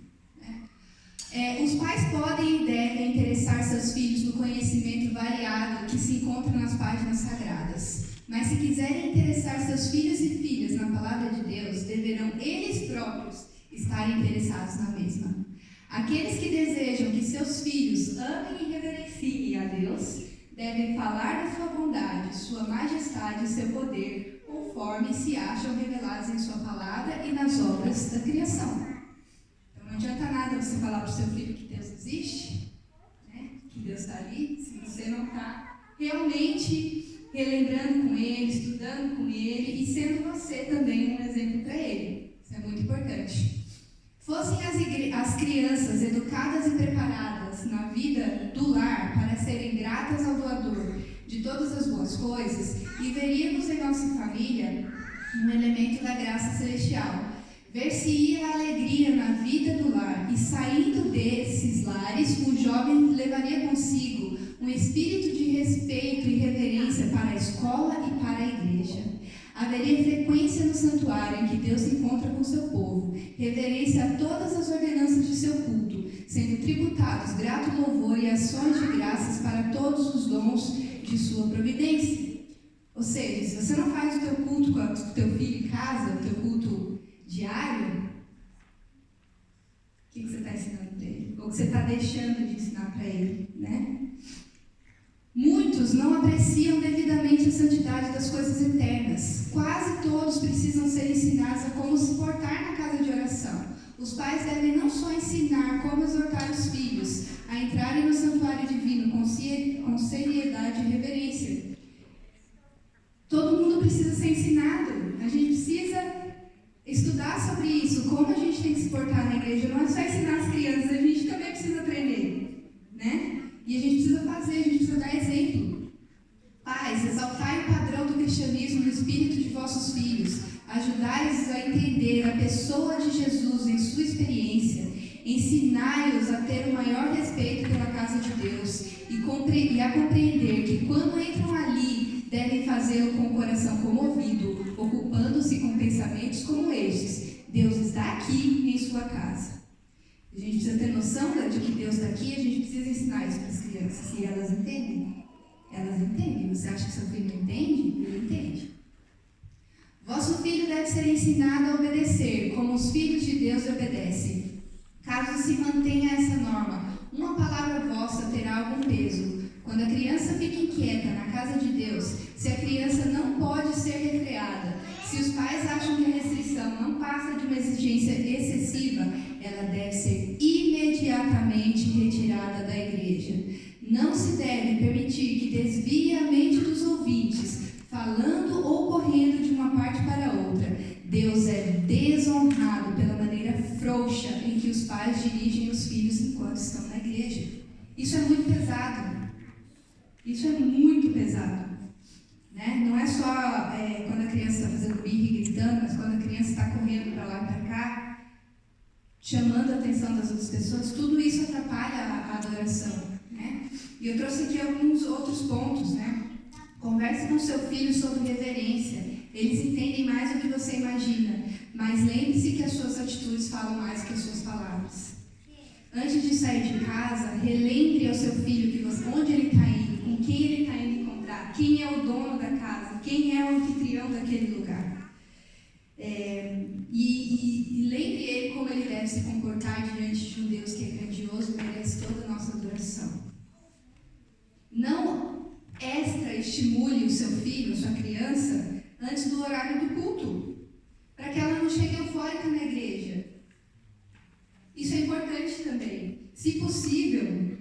Os pais podem e devem interessar seus filhos no conhecimento variado que se encontra nas páginas sagradas. Mas se quiserem interessar seus filhos e filhas na palavra de Deus, deverão eles próprios estar interessados na mesma. Aqueles que desejam que seus filhos amem e reverenciem a Deus, devem falar da sua bondade, sua majestade e seu poder, conforme se acham revelados em sua palavra e nas obras da criação. Não adianta nada você falar para o seu filho que Deus existe, né? Que Deus está ali, se você não está realmente relembrando com ele, estudando com ele e sendo você também um exemplo para ele. Isso é muito importante. Fossem as crianças educadas e preparadas na vida do lar para serem gratas ao doador de todas as boas coisas, e veríamos em nossa família um elemento da graça celestial. Ver-se-ia a alegria na vida do lar, e saindo desses lares, o jovem levaria consigo um espírito de respeito e reverência para a escola e para a igreja. Haveria frequência no santuário em que Deus se encontra com seu povo, reverência a todas as ordenanças de seu culto, sendo tributados grato louvor e ações de graças para todos os dons de sua providência. Ou seja, se você não faz o teu culto com o teu filho em casa, o teu culto diário, o que você está ensinando para ele? Ou o que você está deixando de ensinar para ele, né? Muitos não apreciam devidamente a santidade das coisas eternas. Quase todos precisam ser ensinados a como se portar na casa de oração. Os pais devem não só ensinar como exortar os filhos a entrarem no santuário divino com seriedade e reverência. Todo mundo precisa ser ensinado. A gente precisa estudar sobre isso, como a gente tem que se portar na igreja. Não é só ensinar as crianças, a gente também precisa aprender, né? E a gente precisa fazer, a gente precisa dar exemplo. Pais, exaltai o padrão do cristianismo no espírito de vossos filhos, ajudai-os a entender a pessoa de Jesus em sua experiência, ensinai-os a ter o maior respeito pela casa de Deus e e a compreender que quando entram ali, devem fazê-lo com o coração comovido, ocupando-se com pensamentos como estes: Deus está aqui em sua casa. A gente precisa ter noção de que Deus está aqui, a gente precisa ensinar isso para as crianças. E elas entendem. Elas entendem. Você acha que seu filho não entende? Ele entende. Vosso filho deve ser ensinado a obedecer, como os filhos de Deus obedecem. Caso se mantenha essa norma, uma palavra vossa terá algum peso. Quando a criança fica inquieta na casa de Deus, se a criança não pode ser refreada, se os pais acham que a restrição não passa de uma exigência excessiva, ela deve ser imediatamente retirada da igreja. Não se deve permitir que desvie a mente dos ouvintes, falando ou correndo de uma parte para outra. Deus é desonrado pela maneira frouxa em que os pais dirigem os filhos enquanto estão na igreja. Isso é muito pesado. Isso é muito pesado. Né? Não é só quando a criança está fazendo birra e gritando, mas quando a criança está correndo para lá e para cá, chamando a atenção das outras pessoas. Tudo isso atrapalha a adoração. Né? E eu trouxe aqui alguns outros pontos. Né? Converse com seu filho sobre reverência. Eles entendem mais do que você imagina, mas lembre-se que as suas atitudes falam mais que as suas palavras. Antes de sair de casa, relembre ao seu filho onde ele está indo, com quem ele está indo encontrar, quem é o dono da casa, quem é o anfitrião daquele lugar. E lembre ele como ele deve se comportar diante de um Deus que é grandioso e merece toda a nossa adoração. Não estimule o seu filho, a sua criança, antes do horário do culto, para que ela não chegue eufórica na igreja. Isso é importante também. Se possível,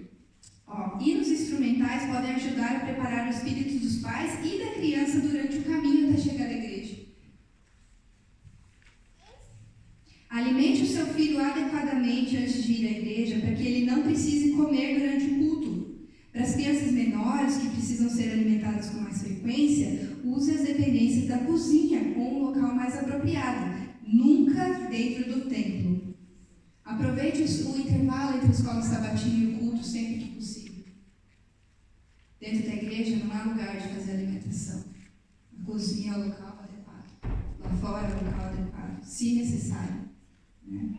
hinos instrumentais podem ajudar a preparar o espírito dos pais e da criança durante o caminho até chegar à igreja. Alimente o seu filho adequadamente antes de ir à igreja, para que ele não precise comer durante o culto. Para as crianças menores, que precisam ser alimentadas com mais frequência, use as dependências da cozinha com um local mais apropriado, nunca dentro do templo. Aproveite o intervalo entre a escola sabatina e o culto sempre que possível. Dentro da igreja não há lugar de fazer alimentação. A cozinha é o local adequado. Lá fora é o local adequado, se necessário. Né?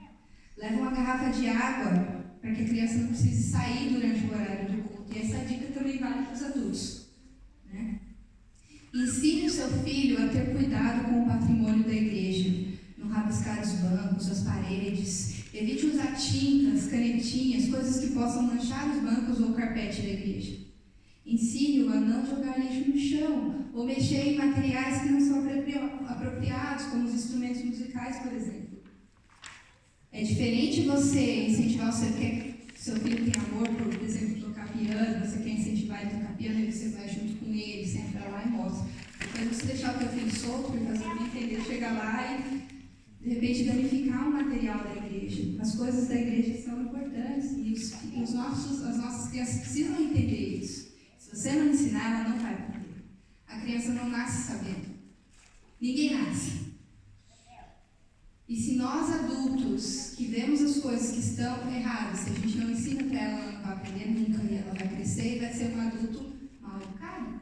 Leve uma garrafa de água para que a criança não precise sair durante o horário do culto. E essa dica também vale para os adultos. Né? Ensine o seu filho a ter cuidado com o patrimônio da igreja. Não rabiscar os bancos, as paredes. Evite usar tintas, canetinhas, coisas que possam manchar os bancos ou o carpete da igreja. Ensine-o a não jogar lixo no chão ou mexer em materiais que não são apropriados, como os instrumentos musicais, por exemplo. É diferente você incentivar o seu filho tem amor por exemplo, tocar piano, você quer incentivar ele a tocar piano, e você vai junto com ele, sempre para lá e mostra. Depois você deixar o teu filho solto para fazer o que entender, chegar lá e de repente danificar o material da igreja. As coisas da igreja são importantes e as nossas crianças precisam entender isso. Se você não ensinar, ela não vai aprender. A criança não nasce sabendo. Ninguém nasce. E se nós adultos, que vemos as coisas que estão erradas, se a gente não ensina para ela, ela não vai aprender nunca, e ela vai crescer e vai ser um adulto mal educado,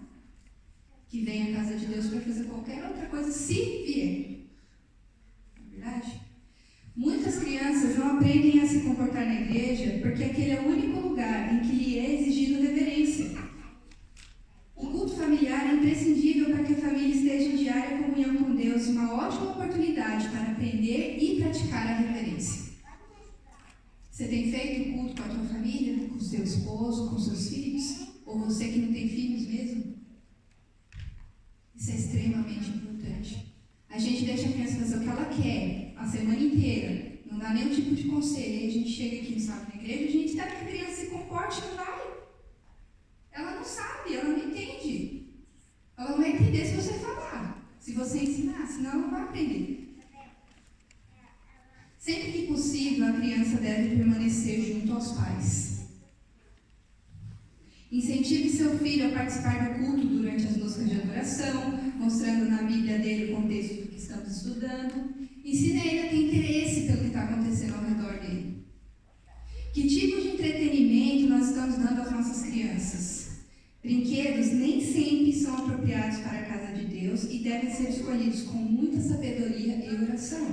que vem à casa de Deus para fazer qualquer outra coisa, se vier. Não é verdade? Muitas crianças não aprendem a se comportar na igreja porque aquele é o único lugar em que lhe é exigido reverência. O culto familiar é imprescindível para que a família esteja em diária comunhão com Deus e uma ótima oportunidade para aprender e praticar a reverência. Você tem feito o culto com a tua família, com o seu esposo, com seus filhos? Ou você que não tem filhos mesmo? Isso é extremamente importante. A gente deixa a criança fazer o que ela quer a semana inteira, não dá nenhum tipo de conselho. Aí a gente chega aqui no sábado na igreja, a gente espera que a criança se comporte e não vai. Ela não sabe, ela não entende. Ela não vai entender se você falar, se você ensinar, senão ela não vai aprender. Sempre que possível, a criança deve permanecer junto aos pais. Incentive seu filho a participar do culto durante as músicas de adoração, mostrando na Bíblia dele o contexto do que estamos estudando. Ensine ele a ter interesse pelo que está acontecendo ao redor dele. Que tipo de entretenimento nós estamos dando às nossas crianças? Brinquedos nem sempre são apropriados para a casa de Deus e devem ser escolhidos com muita sabedoria e oração.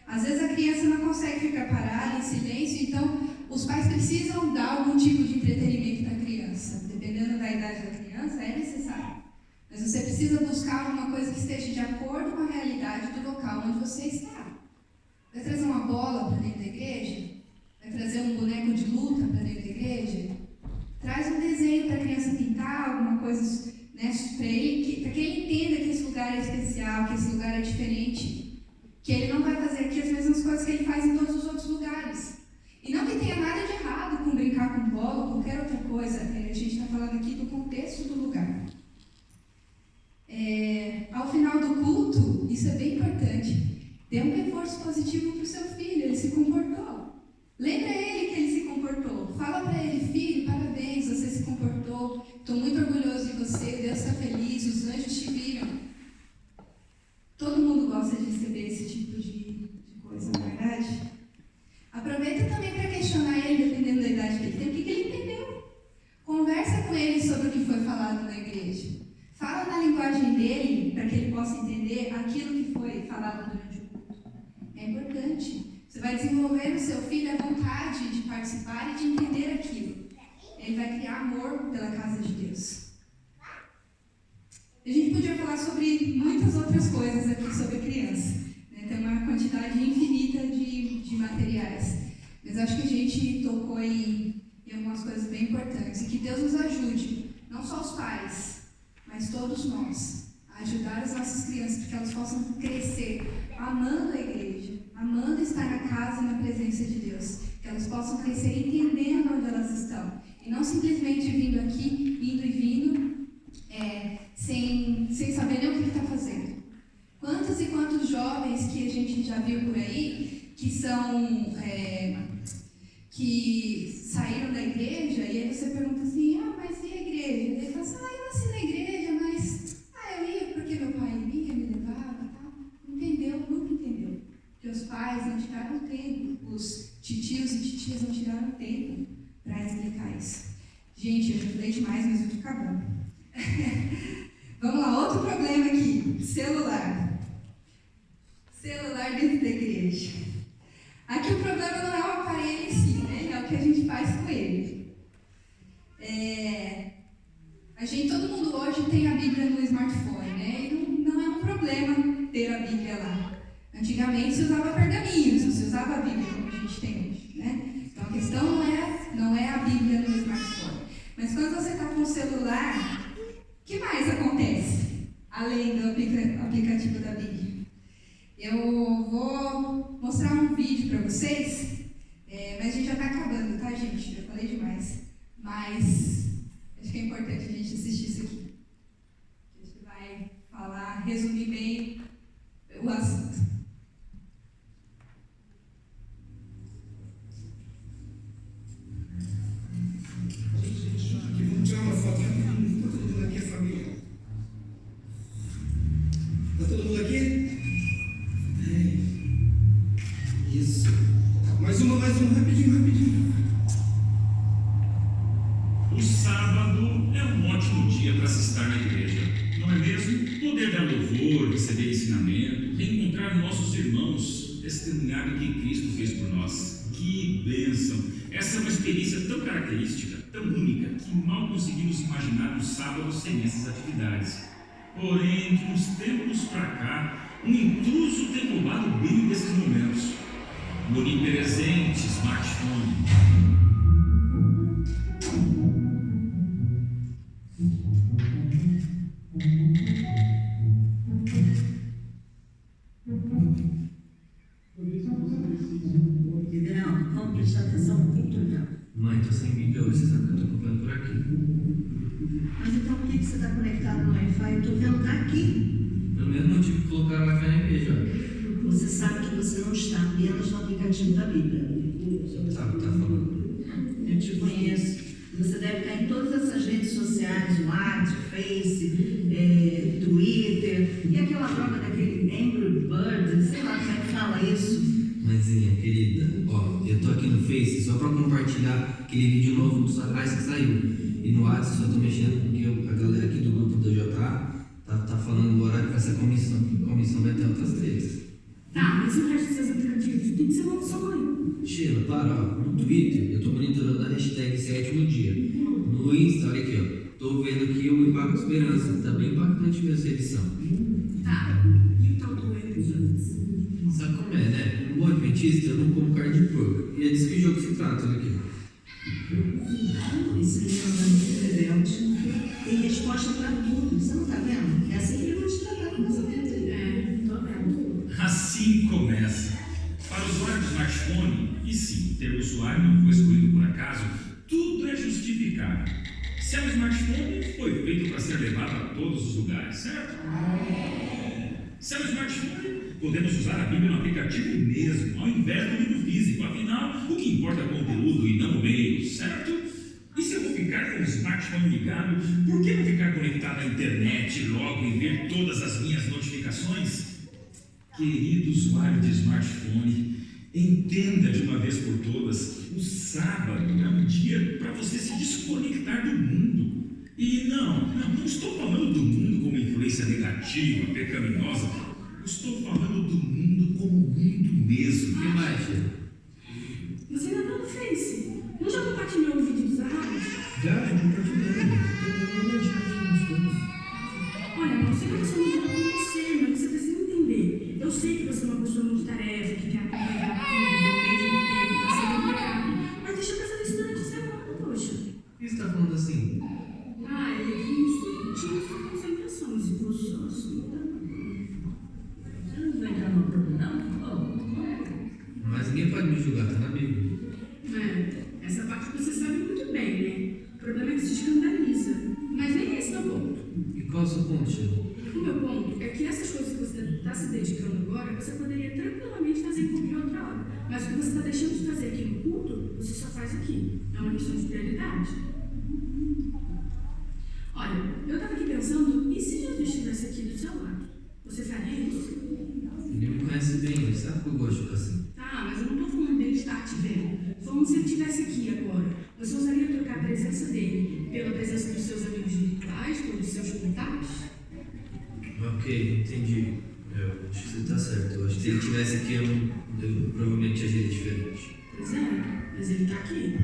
Às vezes a criança não consegue ficar parada em silêncio, então os pais precisam dar algum tipo de entretenimento para a criança. Dependendo da idade da criança, é necessário. Mas você precisa buscar alguma coisa que esteja de acordo com a realidade do local onde você está. Vai trazer uma bola para dentro da igreja? Vai trazer um boneco de luta para dentro da igreja? Traz um desenho para a criança pintar, alguma coisa, né, para que ele entenda que esse lugar é especial, que esse lugar é diferente, que ele não vai fazer aqui as mesmas coisas que ele faz em todos os outros lugares. E não que tenha nada de errado com brincar com bola ou qualquer outra coisa, a gente está falando aqui do contexto do lugar. Ao final do culto, isso é bem importante, dê um reforço positivo para o seu filho, ele se comportou. Lembra ele que ele se comportou. Fala para ele, filho, parabéns, você se comportou. Estou muito orgulhoso de você, Deus está feliz, os anjos te viram. Todo mundo gosta de receber esse tipo de coisa, não é verdade? Aproveita também para questionar ele, dependendo da idade que ele tem, o que ele entendeu. Conversa com ele sobre o que foi falado na igreja. Fala na linguagem dele, para que ele possa entender aquilo que foi falado durante o culto. É importante. Você vai desenvolver no seu filho a vontade de participar e de entender aquilo. Ele vai criar amor pela casa de Deus. A gente podia falar sobre muitas outras coisas aqui sobre criança. Né? Tem uma quantidade infinita de materiais. Mas acho que a gente tocou em algumas coisas bem importantes. E que Deus nos ajude, não só os pais, mas todos nós, a ajudar as nossas crianças para que elas possam crescer amando a igreja, amando estar na casa e na presença de Deus, que elas possam crescer entendendo onde elas estão, e não simplesmente vindo aqui, indo e vindo, sem saber nem o que está fazendo. Quantos e quantos jovens que a gente já viu por aí, que saíram da igreja, e aí você pergunta assim, mas e a igreja? E ele fala assim, eu nasci na igreja, mas eu ia porque meu pai ia, me levava e tal. Nunca entendeu. Porque os pais não tiraram tempo, os titios e titias não tiraram tempo para explicar isso. Gente, eu já falei demais, mas eu estou acabando. Vamos lá, outro problema aqui, celular. Celular dentro da igreja. Aqui o problema não é o aparelho em si, né? É o que a gente faz com ele. Todo mundo hoje tem a Bíblia no smartphone, né? E não é um problema ter a Bíblia lá. Antigamente se usava pergaminhos, não se usava a Bíblia como a gente tem hoje, né? Então a questão não é a Bíblia no smartphone. Mas quando você está com o celular, o que mais acontece? Além do aplicativo da Bíblia. Eu vou mostrar um vídeo para vocês, mas a gente já está acabando, tá, gente? Já falei demais. Mas acho que é importante a gente assistir isso aqui. A gente vai resumir bem o assunto. Aqui, vamos tirar uma foto rapidinho. Está todo mundo aqui, a família? Está todo mundo aqui? Isso. Mais uma, rapidinho. O sábado é um ótimo dia para se estar na igreja, não é mesmo? Poder dar louvor, receber ensinamento, reencontrar nossos irmãos, testemunhar o que Cristo fez por nós. Que bênção! Essa é uma experiência tão característica, tão única, que mal conseguimos imaginar o sábado sem essas atividades. Porém, de uns tempos para cá, um intruso tem roubado bem desses momentos. O onipresente smartphone. Não, vamos prestar atenção no culto, não. Mãe, tô sem Bíblia hoje, você sabe que eu tô acompanhando por aqui. Mas então por que você está conectado no Wi-Fi? Eu estou vendo aqui. Pelo mesmo motivo que colocaram Wi-Fi na igreja, ó. Você sabe que você não está apenas no aplicativo da Bíblia. Sabe o que tá falando? Eu te conheço. Você deve estar em todas essas redes sociais, WhatsApp, Face, Twitter, e aquela droga daquele Angry Bird, sei lá como é que fala isso. Mãezinha, querida, ó, eu tô aqui no Face só pra compartilhar aquele vídeo novo dos atrás que saiu. E no WhatsApp só tô mexendo porque a galera aqui do grupo do JA tá falando no horário que essa comissão vai ter outras tretas. Tá, mas e o resto dos seus aplicativos? Tem que ser uma só mãe. Sheila, para, ó. No Twitter eu tô monitorando a hashtag 7º dia. No Insta, olha aqui, ó. Tô vendo aqui o Impacto Esperança. Tá bem impactante mesmo essa edição. Tá, e o tal do Evangelho? Sabe como é, né? Um bom adventista, eu não como carne de porco. E é disso que o jogo se trata, olha aqui. Esse menino rebelde tem resposta para tudo. Você não tá vendo? É assim que ele vai te tratar com casamento. É, tô vendo. Assim começa. Para o usuário do smartphone, e sim, o termo usuário não foi escolhido por acaso, tudo é justificável. Se é um smartphone, foi feito para ser levado a todos os lugares, certo? Se é um smartphone, podemos usar a Bíblia no aplicativo mesmo, ao invés do livro físico. Afinal, o que importa é o conteúdo e não o meio, certo? E se eu vou ficar com o smartphone ligado, por que não ficar conectado à internet logo e ver todas as minhas notificações? Querido usuário de smartphone, entenda de uma vez por todas, o sábado é um dia para você se desconectar do mundo. E não estou falando do mundo como influência negativa, pecaminosa. Eu estou falando do mundo como o mundo mesmo. O que mais, Sheila? Você ainda tá no Face? Não já compartilhou o vídeo dos arrabos? Já, eu tô compartilhando. Eu não mensagem nos coisas. Olha, não sei que você não está com você, mas você precisa entender. Eu sei que você é uma pessoa multitarefa, que quer acompanhar tudo, ao mesmo tempo, tá sendo empregado. Mas deixa eu fazer isso durante a semana, poxa. Por que você tá falando assim? Ah, é que isso tinha sua concentração, se fosse só assim, tá bom. Você não vai entrar no grupo, não? Mas ninguém pode me julgar, tá na Bíblia. É, essa parte você sabe muito bem, né? O problema é que se escandaliza. Mas nem esse é o ponto. E qual é o seu ponto, Sheila? O meu ponto é que essas coisas que você está se dedicando agora, você poderia tranquilamente fazer em qualquer outra hora. Mas o que você está deixando de fazer aqui no culto, você só faz aqui. É uma questão de prioridade. Olha, eu estava aqui pensando, e se Jesus estivesse aqui do seu lado? Você faria isso? Ele me conhece bem, ele sabe que eu gosto de ficar assim. Tá, mas eu não estou falando dele estar te vendo. Estou falando se ele estivesse aqui agora. Você usaria trocar a presença dele pela presença dos seus amigos virtuais, pelos seus contatos? Ok, entendi. Eu acho que você tá certo. Eu acho que se ele estivesse aqui, eu provavelmente agiria diferente. Pois é, mas ele está aqui.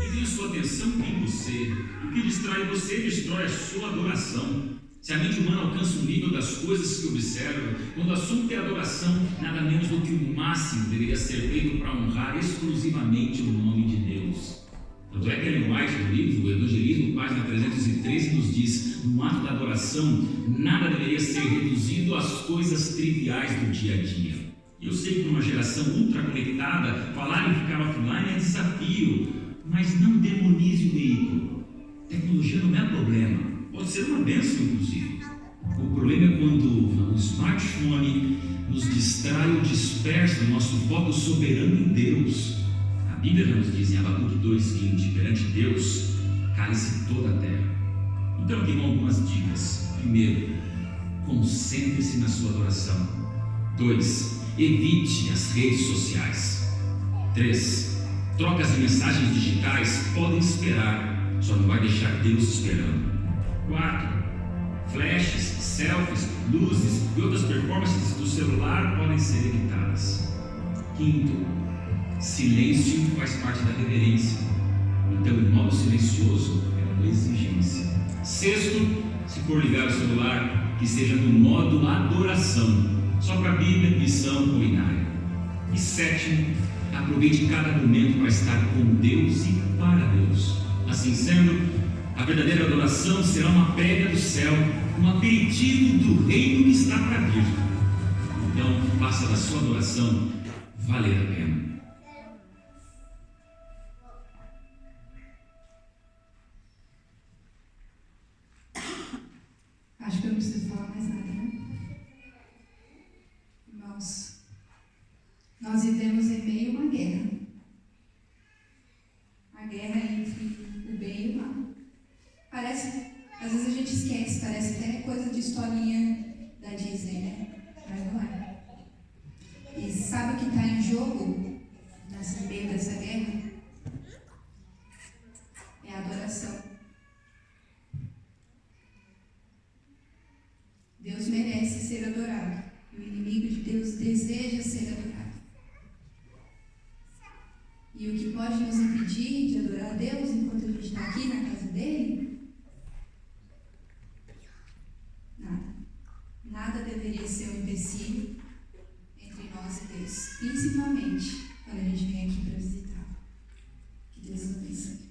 E tenha sua atenção em você. O que distrai você destrói a sua adoração. Se a mente humana alcança o nível das coisas que observa, quando o assunto é adoração, nada menos do que o máximo deveria ser feito para honrar exclusivamente o nome de Deus. Tanto é que Ellen White, no livro O Evangelismo, página 313, nos diz: no ato da adoração, nada deveria ser reduzido às coisas triviais do dia a dia. Eu sei que para uma geração ultraconectada, falar em ficar offline é desafio, mas não demonize o veículo. Tecnologia não é problema, pode ser uma bênção, inclusive. O problema é quando o smartphone nos distrai ou dispersa o nosso foco soberano em Deus. A Bíblia nos diz em Abacuque 2,20: perante Deus, cale-se toda a terra. Então aqui vão algumas dicas. Primeiro, concentre-se na sua adoração. 2. Evite as redes sociais. 3. Trocas de mensagens digitais podem esperar, só não vai deixar Deus esperando. 4. Flashes, selfies, luzes e outras performances do celular podem ser evitadas. 5. Silêncio faz parte da reverência, então o modo silencioso é uma exigência. 6. Se for ligar o celular, que seja no modo adoração, só para a Bíblia, missão ou inário. E 7. Aproveite cada momento para estar com Deus e para Deus. Assim sendo, a verdadeira adoração será uma prévia do céu, um aperitivo do reino que está para vir. Então, faça da sua adoração valer a pena. Acho que eu não preciso falar mais nada, né? Irmãos, nós vivemos em meio a uma guerra. A guerra entre o bem e o mal. Parece, às vezes a gente esquece, parece até coisa de historinha da Disney, né? Mas não é. E sabe o que está em jogo nesse meio dessa guerra? É a adoração. merece ser adorado. E o inimigo de Deus deseja ser adorado. E o que pode nos impedir de adorar a Deus enquanto a gente está aqui na casa dele? Nada. Nada deveria ser um empecilho entre nós e Deus. Principalmente quando a gente vem aqui para visitar. Que Deus nos abençoe.